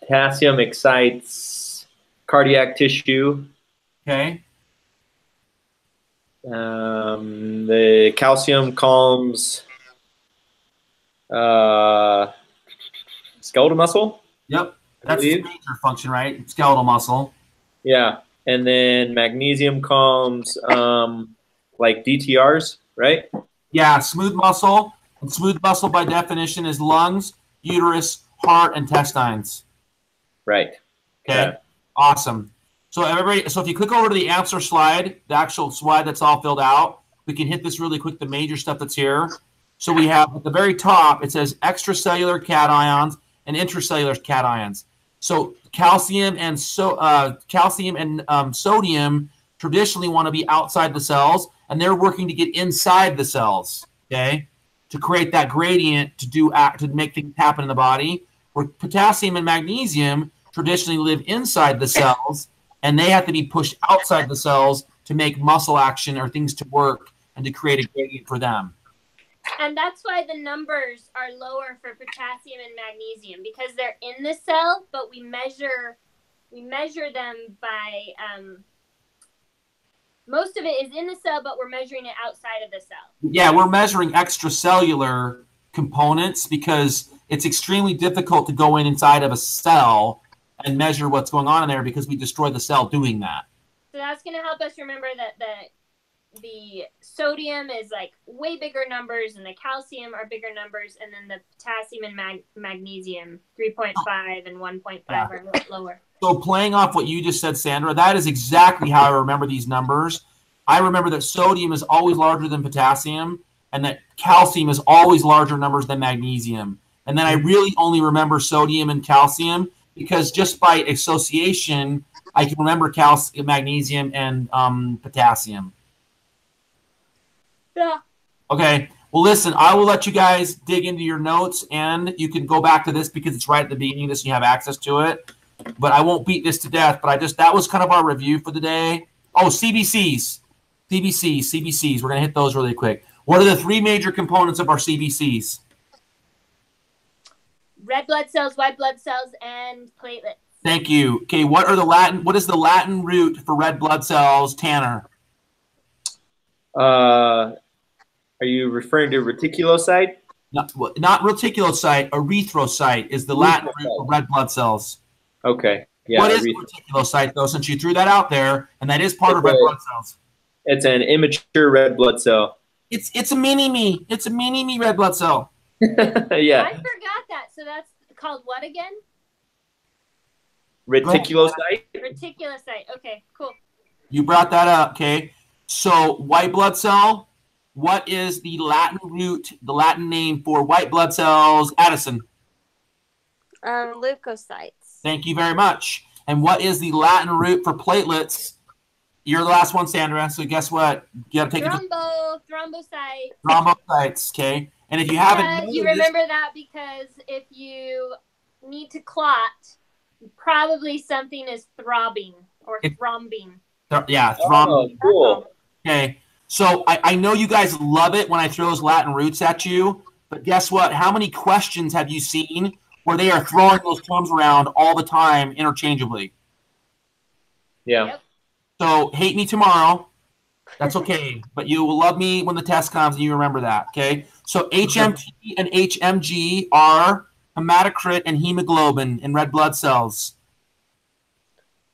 Potassium excites cardiac tissue. Okay. The calcium calms skeletal muscle. Yep, that's the major function, right? Skeletal muscle. Yeah, and then magnesium calms like DTRs, right? Yeah, smooth muscle. And smooth muscle by definition is lungs, uterus, heart, and intestines. Right. Okay. Yeah. Awesome. So everybody, if you click over to the answer slide, the actual slide that's all filled out, we can hit this really quick, the major stuff that's here. So we have at the very top, it says extracellular cations and intracellular cations. So calcium and sodium traditionally want to be outside the cells, and they're working to get inside the cells, okay, to create that gradient to make things happen in the body. Where potassium and magnesium traditionally live inside the cells, and they have to be pushed outside the cells to make muscle action or things to work and to create a gradient for them. And that's why the numbers are lower for potassium and magnesium, because they're in the cell, but we measure them by most of it is in the cell, but we're measuring it outside of the cell. Yeah, we're measuring extracellular components because it's extremely difficult to go inside of a cell and measure what's going on in there because we destroy the cell doing that. So that's going to help us remember that the sodium is like way bigger numbers and the calcium are bigger numbers, and then the potassium and magnesium 3.5 and 1.5 are lower. So playing off what you just said, Sandra, that is exactly how I remember these numbers. I remember that sodium is always larger than potassium and that calcium is always larger numbers than magnesium. And then I really only remember sodium and calcium because just by association, I can remember calcium, magnesium, and potassium. Yeah. Okay. Well, listen, I will let you guys dig into your notes, and you can go back to this because it's right at the beginning of this and you have access to it. But I won't beat this to death. But that was kind of our review for the day. Oh, CBCs. CBCs. We're going to hit those really quick. What are the 3 major components of our CBCs? Red blood cells, white blood cells, and platelets. Thank you. Okay, what is the Latin root for red blood cells, Tanner? Are you referring to reticulocyte? Not reticulocyte, erythrocyte is the Latin root for red blood cells. Okay. Yeah. What is reticulocyte, though, since you threw that out there, and that is part of red blood cells? It's an immature red blood cell. It's a mini-me. It's a mini-me red blood cell. Yeah. I forgot that. So that's called what again? Reticulocyte? Reticulocyte. Okay, cool. You brought that up, okay? So white blood cell, what is the Latin root, the Latin name for white blood cells, Addison? Leukocytes. Thank you very much. And what is the Latin root for platelets? You're the last one, Sandra. So guess what? You got to take thrombocyte. Thrombocytes, okay? And if you haven't, you remember that because if you need to clot, probably something is throbbing or thrombing. Yeah, Oh, thrombing. cool. Okay. So I know you guys love it when I throw those Latin roots at you, but guess what? How many questions have you seen where they are throwing those terms around all the time interchangeably? Yeah. Yep. So hate me tomorrow. That's okay. But you will love me when the test comes and you remember that. Okay. So HMT and HMG are hematocrit and hemoglobin in red blood cells.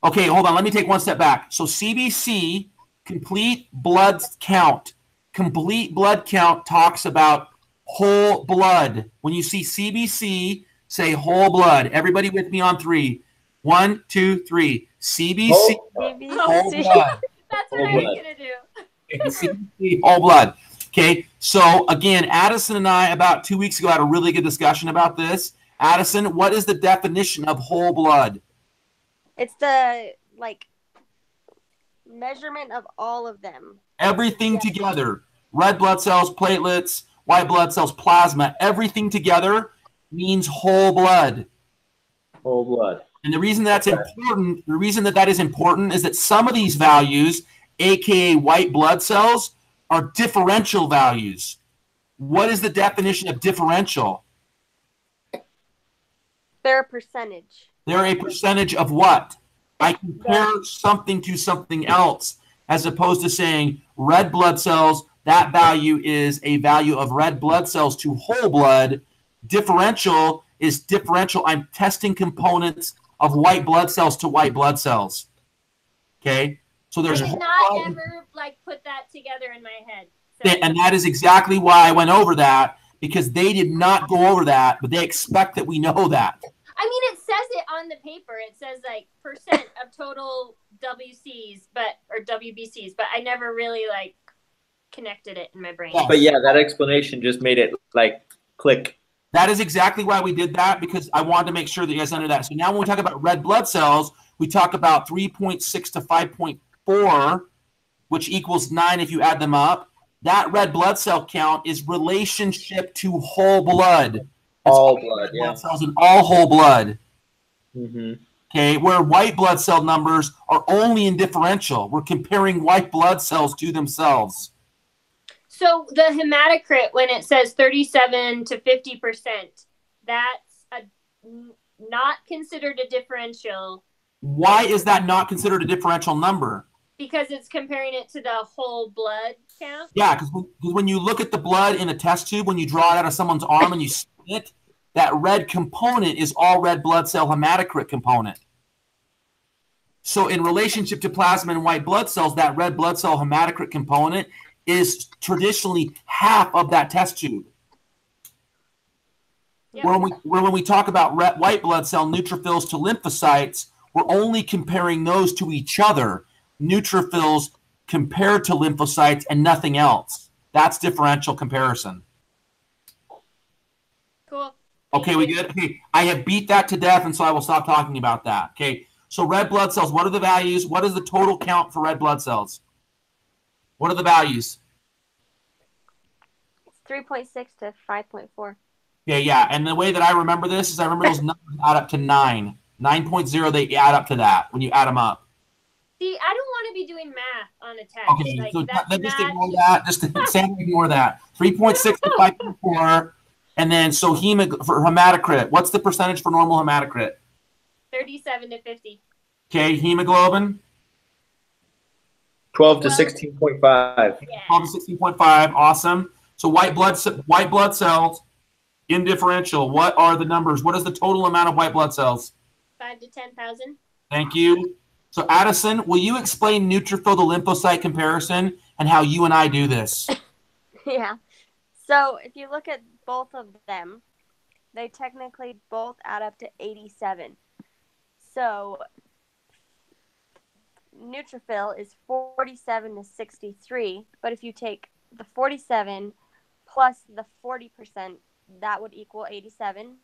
Okay, hold on. Let me take one step back. So CBC, complete blood count. Complete blood count talks about whole blood. When you see CBC, say whole blood. Everybody with me on 3. 1, 2, 3. CBC, whole blood. That's what I was going to do. CBC, whole blood. Okay, so again, Addison and I about 2 weeks ago had a really good discussion about this. Addison, what is the definition of whole blood? It's the measurement of all of them. Everything together. Red blood cells, platelets, white blood cells, plasma, everything together means whole blood. Whole blood. And the reason that's important, the reason that is important is that some of these values, aka white blood cells, are differential values. What is the definition of differential? They're a percentage. They're a percentage of what? I compare something to something else, as opposed to saying red blood cells, that value is a value of red blood cells to whole blood. Differential is differential. I'm testing components of white blood cells to white blood cells. Okay? So there's I did not ever put that together in my head. So. And that is exactly why I went over that, because they did not go over that, but they expect that we know that. I mean, it says it on the paper. It says percent of total WCs, or WBCs, but I never really connected it in my brain. Yes. But yeah, that explanation just made it click. That is exactly why we did that, because I wanted to make sure that you guys under that. So now when we talk about red blood cells, we talk about 3.6 to 5.4, which equals 9 if you add them up. That red blood cell count is relationship to whole blood. All blood, yeah. Blood cells in all whole blood. Mm-hmm. Okay, where white blood cell numbers are only in differential. We're comparing white blood cells to themselves. So the hematocrit, when it says 37 to 50%, that's not considered a differential. Why is that not considered a differential number? Because it's comparing it to the whole blood count? Yeah, because when you look at the blood in a test tube, when you draw it out of someone's arm and you spin it, that red component is all red blood cell hematocrit component. So in relationship to plasma and white blood cells, that red blood cell hematocrit component is traditionally half of that test tube. Yep. When we talk about white blood cell neutrophils to lymphocytes, we're only comparing those to each other. Neutrophils compared to lymphocytes and nothing else. That's differential comparison. Cool. Okay, we good? Okay, I have beat that to death, and so I will stop talking about that. Okay, so red blood cells, what are the values? What is the total count for red blood cells? What are the values? It's 3.6 to 5.4. Okay, yeah, and the way that I remember this is I remember those numbers add up to 9. 9.0, they add up to that when you add them up. See, I don't want to be doing math on a test. Okay, like, so that's just not... ignore that. Just ignore that. 3.6 to 5.4. And then, so for hematocrit, what's the percentage for normal hematocrit? 37 to 50. Okay, hemoglobin? 12 to 16.5. Yeah. 12 to 16.5. Awesome. So white blood cells, indifferential. What are the numbers? What is the total amount of white blood cells? 5 to 10,000. Thank you. So Addison, will you explain neutrophil to lymphocyte comparison and how you and I do this? Yeah. So if you look at both of them, they technically both add up to 87. So neutrophil is 47 to 63, but if you take the 47 plus the 40%, that would equal 87.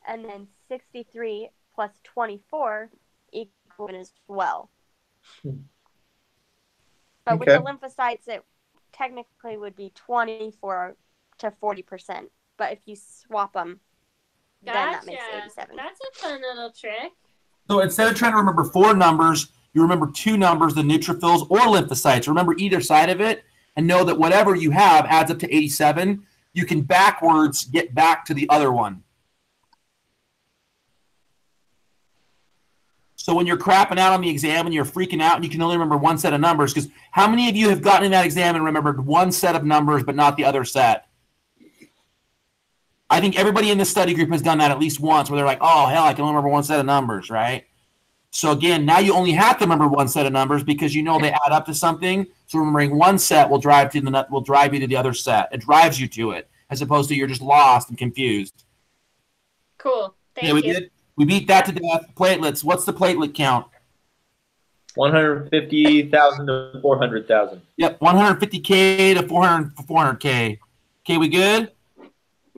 And then 63 plus 24 equal as well. But with the lymphocytes, it technically would be 24 to 40%. But if you swap them, then that makes 87. That's a fun little trick. So instead of trying to remember 4 numbers, you remember 2 numbers, the neutrophils or lymphocytes. Remember either side of it and know that whatever you have adds up to 87. You can backwards get back to the other one. So when you're crapping out on the exam and you're freaking out and you can only remember one set of numbers, because how many of you have gotten in that exam and remembered one set of numbers but not the other set? I think everybody in this study group has done that at least once where they're like, oh, hell, I can only remember one set of numbers, right? So again, now you only have to remember one set of numbers because you know they add up to something. So remembering one set will drive you to the other set. It drives you to it as opposed to you're just lost and confused. Cool. Thank you. We beat that to death. Platelets. What's the platelet count? 150,000 to 400,000. Yep, 150K to 400K. Okay, we good?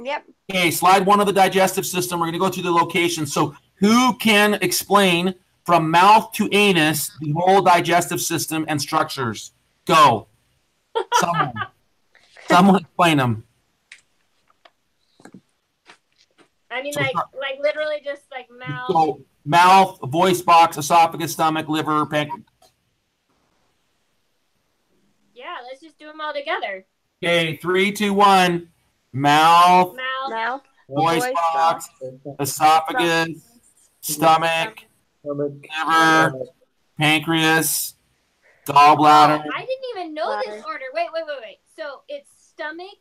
Yep. Okay, slide 1 of the digestive system. We're going to go through the locations. So who can explain from mouth to anus the whole digestive system and structures? Go. Someone. Someone explain them. I mean, like literally just like mouth. So, mouth, voice box, esophagus, stomach, liver, pancreas. Yeah, let's just do them all together. Okay, 3, 2, 1. Mouth, voice box, esophagus, stomach, liver, pancreas, gallbladder. I didn't even know this order. Wait. So it's stomach.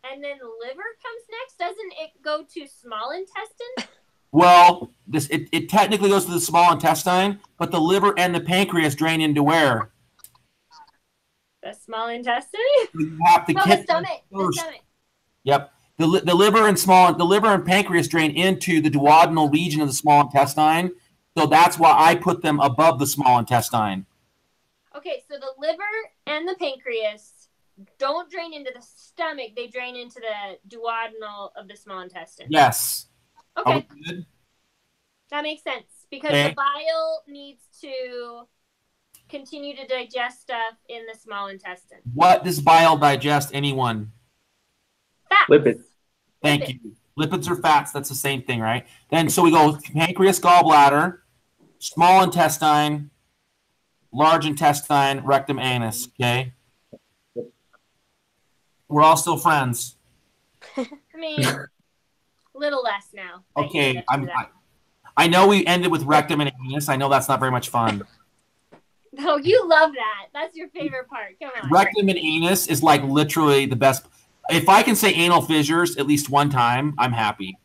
And then liver comes next? Doesn't it go to small intestine? Well, it technically goes to the small intestine, but the liver and the pancreas drain into where? The small intestine? You have to the stomach. The stomach. Yep. The liver and pancreas drain into the duodenal region of the small intestine. So that's why I put them above the small intestine. Okay, so the liver and the pancreas don't drain into the stomach, they drain into the duodenal of the small intestine. Yes. Okay. Good? That makes sense because the bile needs to continue to digest stuff in the small intestine. What does bile digest, anyone? Fats. Lipids. Thank you. Lipids are fats. That's the same thing, right? Then so we go pancreas, gallbladder, small intestine, large intestine, rectum, anus. Okay. We're all still friends. I mean, a little less now. Okay, I know we ended with rectum and anus. I know that's not very much fun. No, you love that. That's your favorite part. Come on. Rectum and anus is like literally the best. If I can say anal fissures at least one time, I'm happy.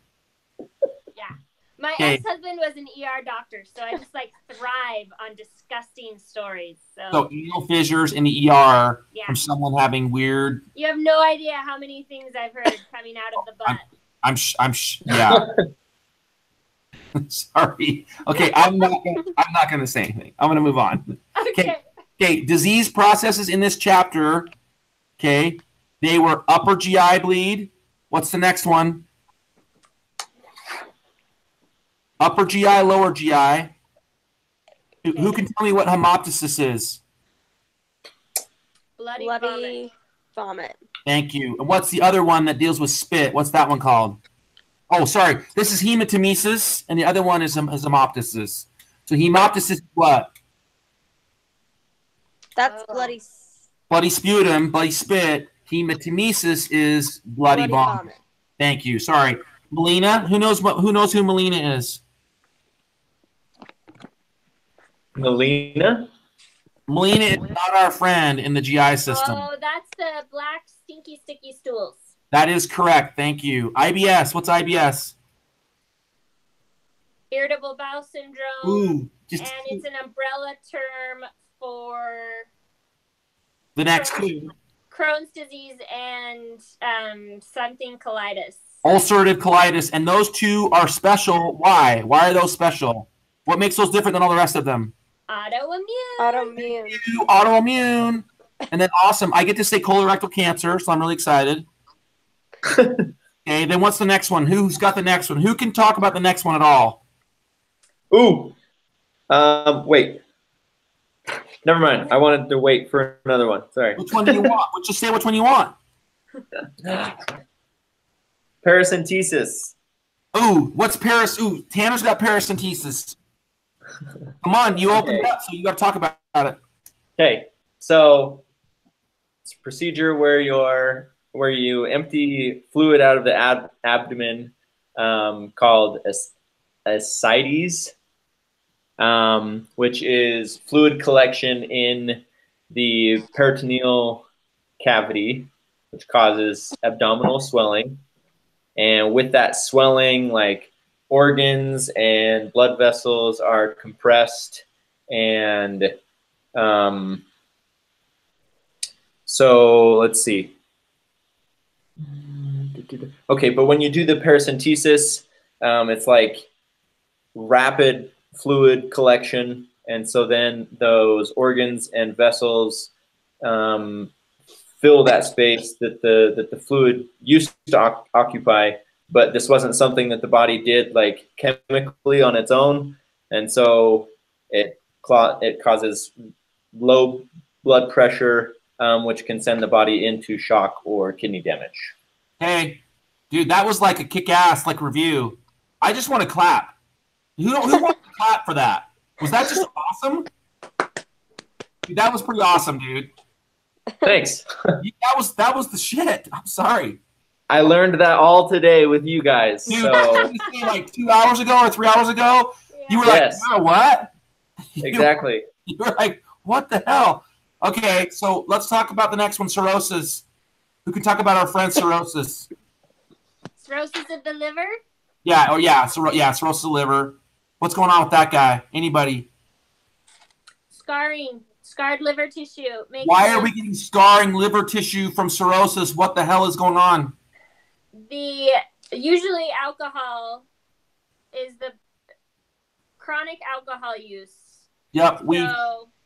Yeah. My ex-husband was an ER doctor, so I just like thrive on disgusting stories. So anal fissures in the ER from someone having weird. You have no idea how many things I've heard coming out of the butt. Yeah. Sorry. Okay, I'm not going to say anything. I'm going to move on. Okay. Disease processes in this chapter. Okay. They were upper GI bleed. What's the next one? Upper GI, lower GI. Who can tell me what hemoptysis is? Bloody vomit. Thank you. And what's the other one that deals with spit? What's that one called? Oh, sorry. This is hematemesis, and the other one is hemoptysis. So hemoptysis is what? That's bloody. Bloody sputum, bloody spit. Hematemesis is bloody vomit. Thank you. Sorry, Melina. Who knows who Melina is? Melina? Melina is not our friend in the GI system. Oh, that's the black stinky sticky stools. That is correct. Thank you. IBS. What's IBS? Irritable bowel syndrome. Ooh, and it's an umbrella term for the next two. Crohn's disease and something colitis. Ulcerative colitis. And those two are special. Why? Why are those special? What makes those different than all the rest of them? Autoimmune. And then awesome. I get to say colorectal cancer, so I'm really excited. Okay, then what's the next one? Who's got the next one? Who can talk about the next one at all? Ooh. Wait. Never mind. I wanted to wait for another one. Sorry. Which one do you want? Just say which one you want. Paracentesis. Ooh, what's Ooh, Tanner's got paracentesis. Come on, you opened up, so you got to talk about it. Okay, so it's a procedure where you empty fluid out of the abdomen, called ascites, which is fluid collection in the peritoneal cavity, which causes abdominal swelling. And with that swelling, like organs and blood vessels are compressed, and so let's see. Okay, but when you do the paracentesis, it's like rapid fluid collection, and so then those organs and vessels fill that space that the fluid used to occupy. But this wasn't something that the body did like chemically on its own, and so it causes low blood pressure, which can send the body into shock or kidney damage. Hey, dude, that was like a kick-ass review. I just want to clap. Who wants to clap for that? Was that just awesome? Dude, that was pretty awesome, dude. Thanks. That was the shit. I'm sorry. I learned that all today with you guys. Dude, so like 2 hours ago or 3 hours ago, you were like, wow, what? Exactly. You were like, what the hell? Okay, so let's talk about the next one, cirrhosis. Who can talk about our friend cirrhosis? Cirrhosis of the liver? Yeah, cirrhosis of the liver. What's going on with that guy? Anybody? Scarring. Scarred liver tissue. Why are we getting scarring liver tissue from cirrhosis? What the hell is going on? Usually alcohol is the chronic alcohol use. Yep,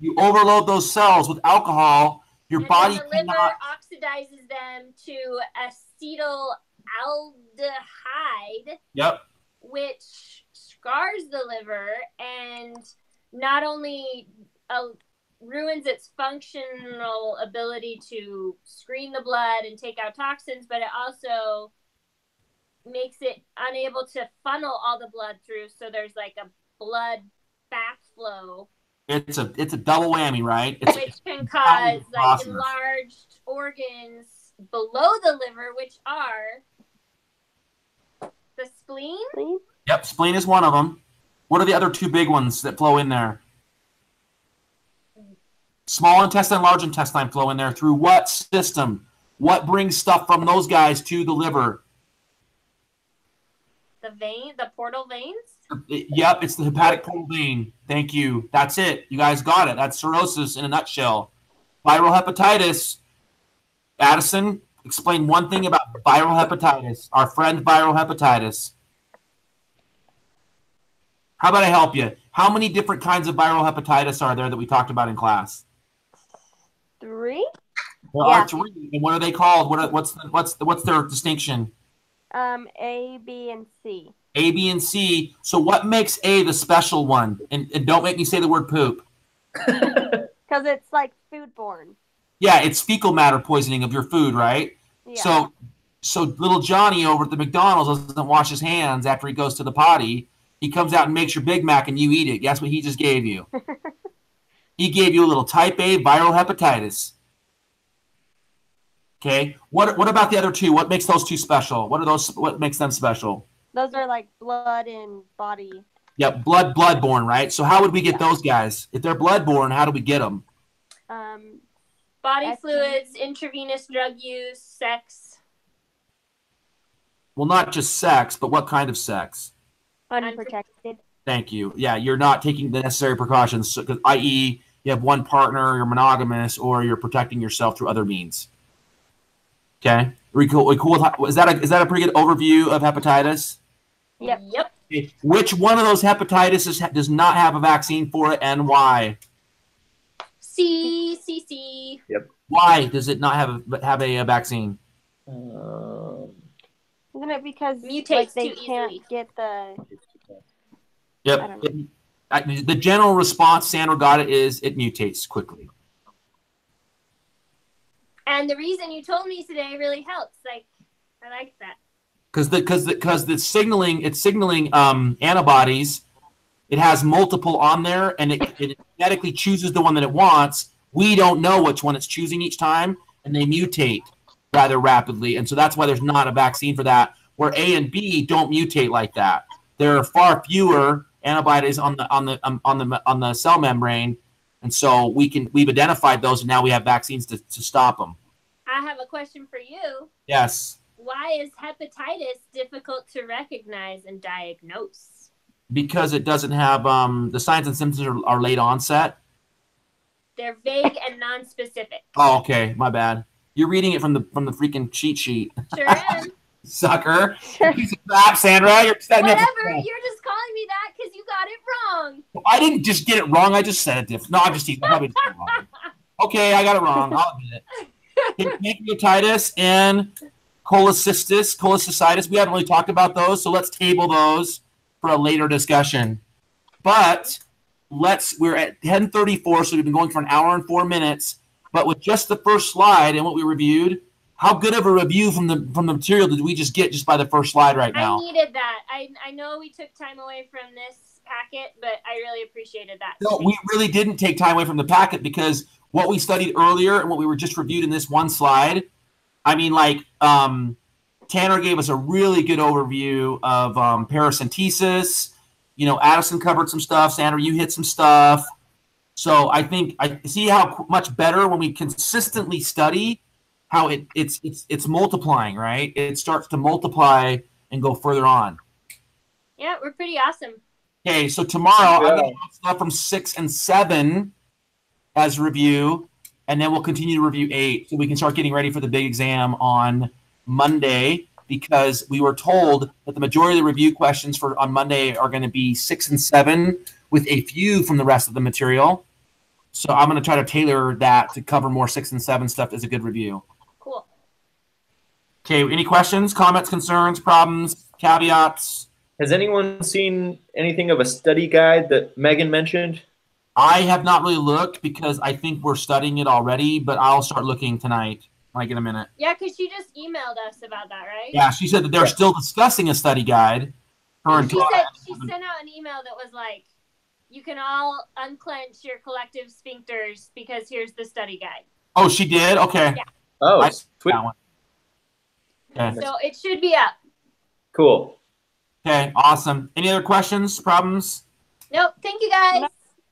you overload those cells with alcohol. Your body the liver oxidizes them to acetaldehyde. Yep. Which scars the liver and not only ruins its functional ability to screen the blood and take out toxins, but it also makes it unable to funnel all the blood through, so there's like a blood backflow. It's a double whammy, right? Which can cause like enlarged organs below the liver, which are the spleen. Yep, spleen is one of them. What are the other two big ones that flow in there? Small intestine, large intestine flow in there through what system? What brings stuff from those guys to the liver? The portal veins? Yep, it's the hepatic portal vein. Thank you. That's it. You guys got it. That's cirrhosis in a nutshell. Viral hepatitis. Addison, explain one thing about viral hepatitis. Our friend viral hepatitis. How about I help you? How many different kinds of viral hepatitis are there that we talked about in class? 3. There are 3. And what are they called? What's their distinction? A, B, and C. A, B, and C. So what makes A the special one? And don't make me say the word poop. Because it's like foodborne. Yeah, it's fecal matter poisoning of your food, right? Yeah. So little Johnny over at the McDonald's doesn't wash his hands after he goes to the potty. He comes out and makes your Big Mac and you eat it. Guess what he just gave you? He gave you a little type A viral hepatitis. Okay. What about the other two? What makes those two special? What makes them special? Those are like blood and body. Yep, bloodborne, right? So how would we get those guys? If they're bloodborne, how do we get them? Body fluids, intravenous drug use, sex. Well, not just sex, but what kind of sex? Unprotected. Thank you. Yeah, you're not taking the necessary precautions, i.e., you have one partner, you're monogamous, or you're protecting yourself through other means. Okay, we cool with, is that a pretty good overview of hepatitis? Yep. Okay. Which one of those hepatitis does not have a vaccine for it, and why? C. Yep. Why does it not have a vaccine? Isn't it because mutates they too can't easily. get the? Yep. The general response Sandra got is it mutates quickly. And the reason you told me today really helps. Like, I like that. Because it's signaling antibodies. It has multiple on there, and it genetically chooses the one that it wants. We don't know which one it's choosing each time, and they mutate rather rapidly. And so that's why there's not a vaccine for that. Where A and B don't mutate like that. There are far fewer antibodies on the cell membrane, and so we've identified those, and now we have vaccines to stop them. I have a question for you. Yes. Why is hepatitis difficult to recognize and diagnose? Because it doesn't have the signs and symptoms are late onset. They're vague and non-specific. Oh, okay, my bad. You're reading it from the freaking cheat sheet. Sure am. Sucker. Piece of crap, Sandra. You're setting Whatever. up. You're just calling me that because you got it wrong. I didn't just get it wrong. I just said it different. No, I'm just teasing. Okay, I got it wrong. I'll admit it. Pancreatitis and cholecystitis. We haven't really talked about those, so let's table those for a later discussion. But we're at 10:34, so we've been going for an hour and 4 minutes. But with just the first slide and what we reviewed, how good of a review from the material did we just get just by the first slide right now? I needed that. I know we took time away from this packet, but I really appreciated that. No, we really didn't take time away from the packet because what we studied earlier and what we were just reviewed in this one slide, I mean, like Tanner gave us a really good overview of paracentesis. You know, Addison covered some stuff. Sandra, you hit some stuff. So I think I see how much better when we consistently study how it's multiplying, right? It starts to multiply and go further on. Yeah, we're pretty awesome. Okay, so tomorrow I'm going to have stuff from 6 and 7 as review, and then we'll continue to review 8 so we can start getting ready for the big exam on Monday, because we were told that the majority of the review questions on Monday are going to be 6 and 7 with a few from the rest of the material. So I'm going to try to tailor that to cover more 6 and 7 stuff as a good review. Cool. Okay, any questions, comments, concerns, problems, caveats? Has anyone seen anything of a study guide that Megan mentioned? I have not really looked because I think we're studying it already, but I'll start looking tonight when I get a minute. Yeah, because she just emailed us about that, right? Yeah, she said that they're still discussing a study guide. She sent out an email that was like, you can all unclench your collective sphincters because here's the study guide. Oh, she did? Okay. Yeah. Oh, sweet. Okay. So it should be up. Cool. Okay, awesome. Any other questions, problems? Nope. Thank you, guys.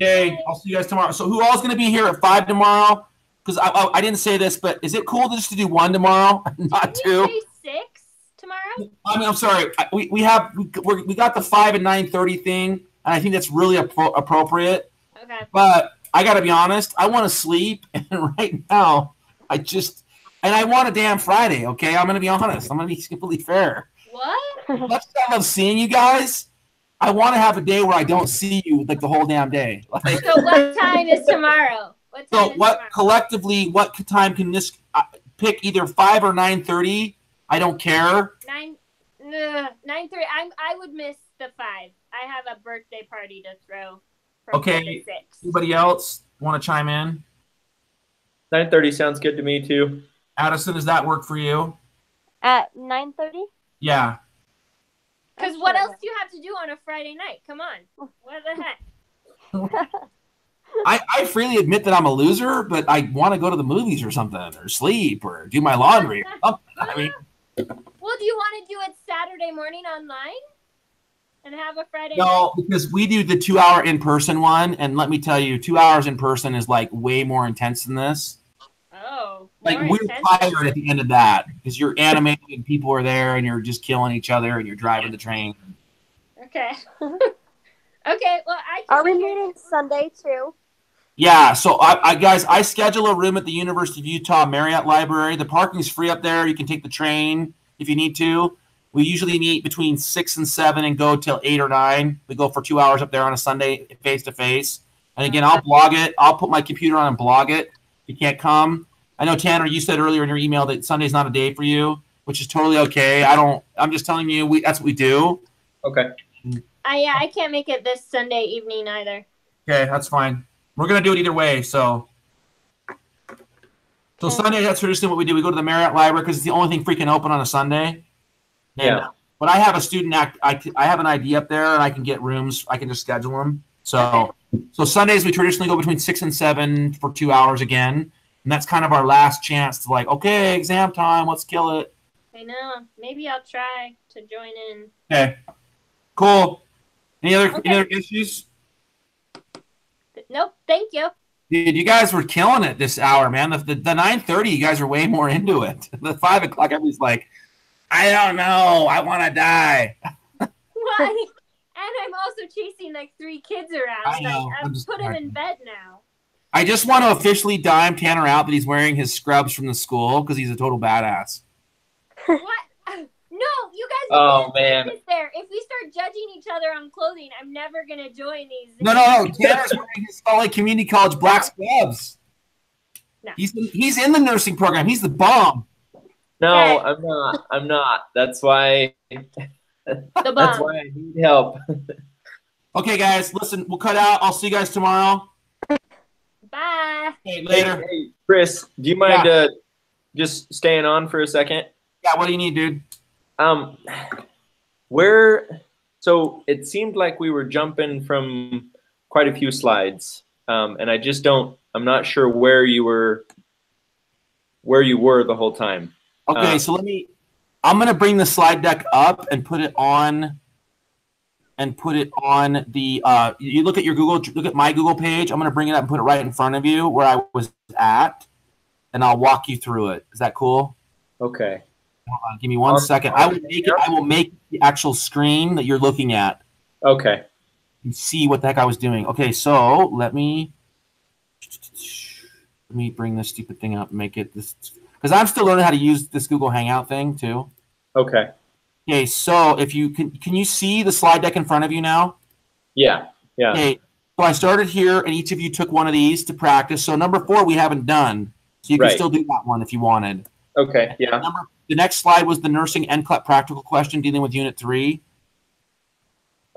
Okay, I'll see you guys tomorrow. So who all is going to be here at 5 tomorrow? Because I didn't say this, but is it cool just to do 1 tomorrow, not 2? Did we say 6 tomorrow? I mean, I'm sorry. We got the 5 and 9:30 thing, and I think that's really appropriate. Okay. But I got to be honest. I want to sleep, and right now I want a damn Friday. Okay, I'm going to be honest. I'm going to be completely fair. What? Much as I love seeing you guys, I want to have a day where I don't see you like the whole damn day. Like, so what time is tomorrow? Collectively, what time can this pick either 5 or 9:30? I don't care. 9 9:30. I would miss the 5. I have a birthday party to throw. From Okay. 4 to 6. Anybody else want to chime in? 9:30 sounds good to me too. Addison, does that work for you? At 9:30? Yeah. Because what else do you have to do on a Friday night? Come on. What the heck? I freely admit that I'm a loser, but I want to go to the movies or something, or sleep, or do my laundry. I mean, well, do you want to do it Saturday morning online and have a Friday no, night? because we do the 2-hour in-person one, and let me tell you, 2 hours in person is like way more intense than this. Oh, like we're tired at the end of that because you're animated and people are there and you're just killing each other and you're driving the train. Okay. Okay. Well, are we meeting Sunday too? Yeah. So I guys, I schedule a room at the University of Utah Marriott Library. The parking's free up there. You can take the train if you need to. We usually meet between 6 and 7 and go till 8 or 9. We go for 2 hours up there on a Sunday face to face. And again, I'll blog it. I'll put my computer on and blog it. If you can't come. I know, Tanner, you said earlier in your email that Sunday's not a day for you, which is totally okay. I'm just telling you, that's what we do. Okay. I can't make it this Sunday evening either. Okay, that's fine. We're going to do it either way. So Sunday, that's traditionally what we do. We go to the Marriott Library because it's the only thing freaking open on a Sunday. And, but I have a student I have an ID up there, and I can get rooms. I can just schedule them. So Sundays, we traditionally go between 6 and 7 for 2 hours again. And that's kind of our last chance to okay, exam time, let's kill it. I know. Maybe I'll try to join in. Okay. Cool. Any other issues? Nope. Thank you. Dude, you guys were killing it this hour, man. The 9:30, you guys are way more into it. The 5 o'clock, everybody's like, I don't know. I want to die. Why? And I'm also chasing 3 kids around. I know. I've put him in bed now. I just want to officially dime Tanner out that he's wearing his scrubs from the school because he's a total badass. What? No, you guys. Oh man! There. If we start judging each other on clothing, I'm never gonna join these. No. Tanner's wearing his Salt Lake Community College black scrubs. No. He's in the nursing program. He's the bomb. No, I'm not. That's why. That's why I need help. Okay, guys. Listen, we'll cut out. I'll see you guys tomorrow. Bye. Okay, later. Hey, Chris, do you mind just staying on for a second? Yeah, what do you need, dude? So it seemed like we were jumping from quite a few slides. And I'm not sure where you were the whole time. Okay, so I'm going to bring the slide deck up and put it on the you look at my Google page. I'm going to bring it up and put it right in front of you where I was at, and I'll walk you through it. Is that cool? Okay. Hold on, give me 1 second. I will make the actual screen that you're looking at. Okay. And see what the heck I was doing. Okay, so let me bring this stupid thing up and make it this, because I'm still learning how to use this Google Hangout thing too. Okay. Okay, so if you can you see the slide deck in front of you now? Yeah. Okay, so I started here, and each of you took one of these to practice. So number 4 we haven't done, so you can still do that one if you wanted. Okay. Yeah. The next slide was the nursing NCLEX practical question dealing with Unit 3.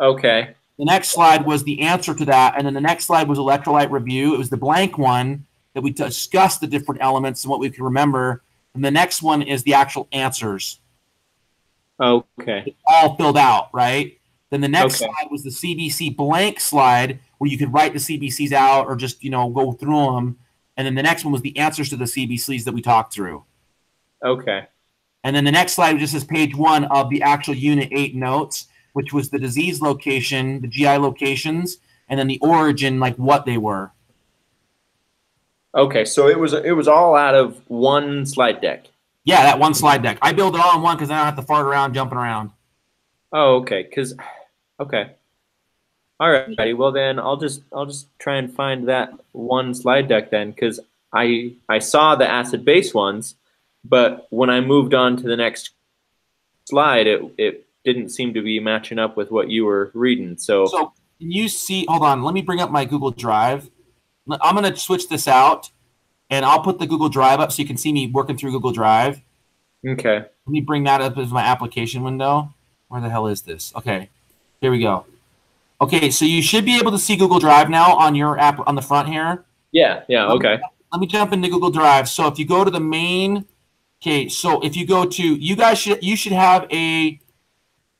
Okay. The next slide was the answer to that, and then the next slide was electrolyte review. It was the blank one that we discussed the different elements and what we can remember. And the next one is the actual answers. Okay. It's all filled out, right? Then the next slide was the CBC blank slide where you could write the CBCs out or just, go through them. And then the next one was the answers to the CBCs that we talked through. Okay. And then the next slide just says page 1 of the actual Unit 8 notes, which was the disease location, the GI locations, and then the origin, like what they were. Okay, so it was all out of one slide deck. Yeah, that one slide deck. I build it all in one because I don't have to fart around jumping around. Oh, okay. Okay. All righty. Well, then I'll just try and find that one slide deck then, because I saw the acid base ones, but when I moved on to the next slide, it didn't seem to be matching up with what you were reading. So can you see? Hold on. Let me bring up my Google Drive. I'm going to switch this out, and I'll put the Google Drive up so you can see me working through Google Drive. Okay. Let me bring that up as my application window. Where the hell is this? Okay, here we go. Okay, so you should be able to see Google Drive now on your app on the front here. Yeah, okay. Let me jump into Google Drive. So if you go to the main, okay, so if you go to, you should have a,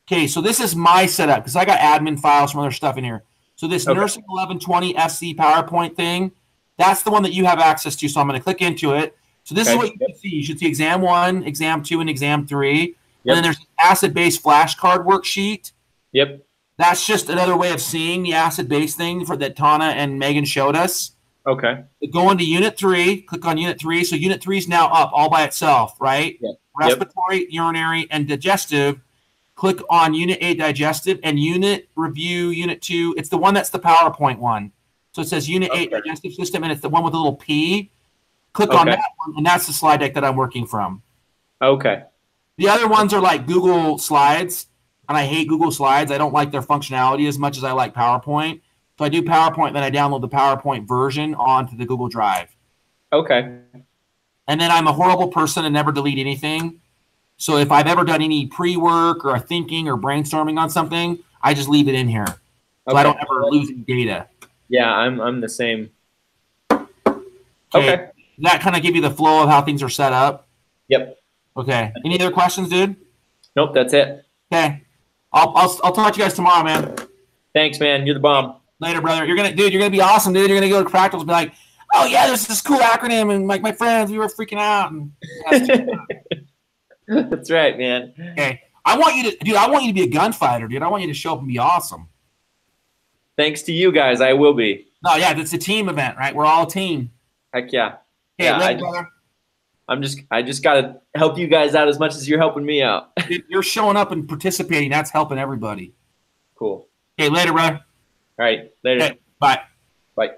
okay, so this is my setup because I got admin files from other stuff in here. So this Nursing 1120 FC PowerPoint thing, that's the one that you have access to. So I'm going to click into it. So this is what you can see. You should see Exam 1, Exam 2, and Exam 3. And then there's an acid-based flashcard worksheet. Yep. That's just another way of seeing the acid-based thing that Tana and Megan showed us. Okay. Go into Unit 3. Click on Unit 3. So Unit 3 is now up all by itself, right? Yep. Respiratory, urinary, and digestive. Click on Unit 8 digestive and Unit Review Unit 2. It's the one that's the PowerPoint one. So it says Unit 8 digestive system, and it's the one with a little P. Click on that one, and that's the slide deck that I'm working from. Okay. The other ones are like Google Slides, and I hate Google Slides. I don't like their functionality as much as I like PowerPoint. So I do PowerPoint, then I download the PowerPoint version onto the Google Drive. Okay. And then I'm a horrible person and never delete anything. So if I've ever done any pre-work or thinking or brainstorming on something, I just leave it in here. So I don't ever lose any data. Yeah, I'm the same. Okay. Does that kind of give you the flow of how things are set up? Yep. Okay. Any other questions, dude? Nope, that's it. Okay. I'll talk to you guys tomorrow, man. Thanks, man. You're the bomb. Later, brother. You're gonna be awesome, dude. You're gonna go to practicals and be like, oh yeah, there's this cool acronym, and like my friends, we were freaking out. And that's right, man. Okay. I want you to be a gunfighter, dude. I want you to show up and be awesome. Thanks to you guys, I will be. No, yeah, it's a team event, right? We're all a team. Heck yeah. Hey, yeah, later, brother. I just gotta help you guys out as much as you're helping me out. You're showing up and participating. That's helping everybody. Cool. Okay, later, brother. All right, later. Okay, bye. Bye.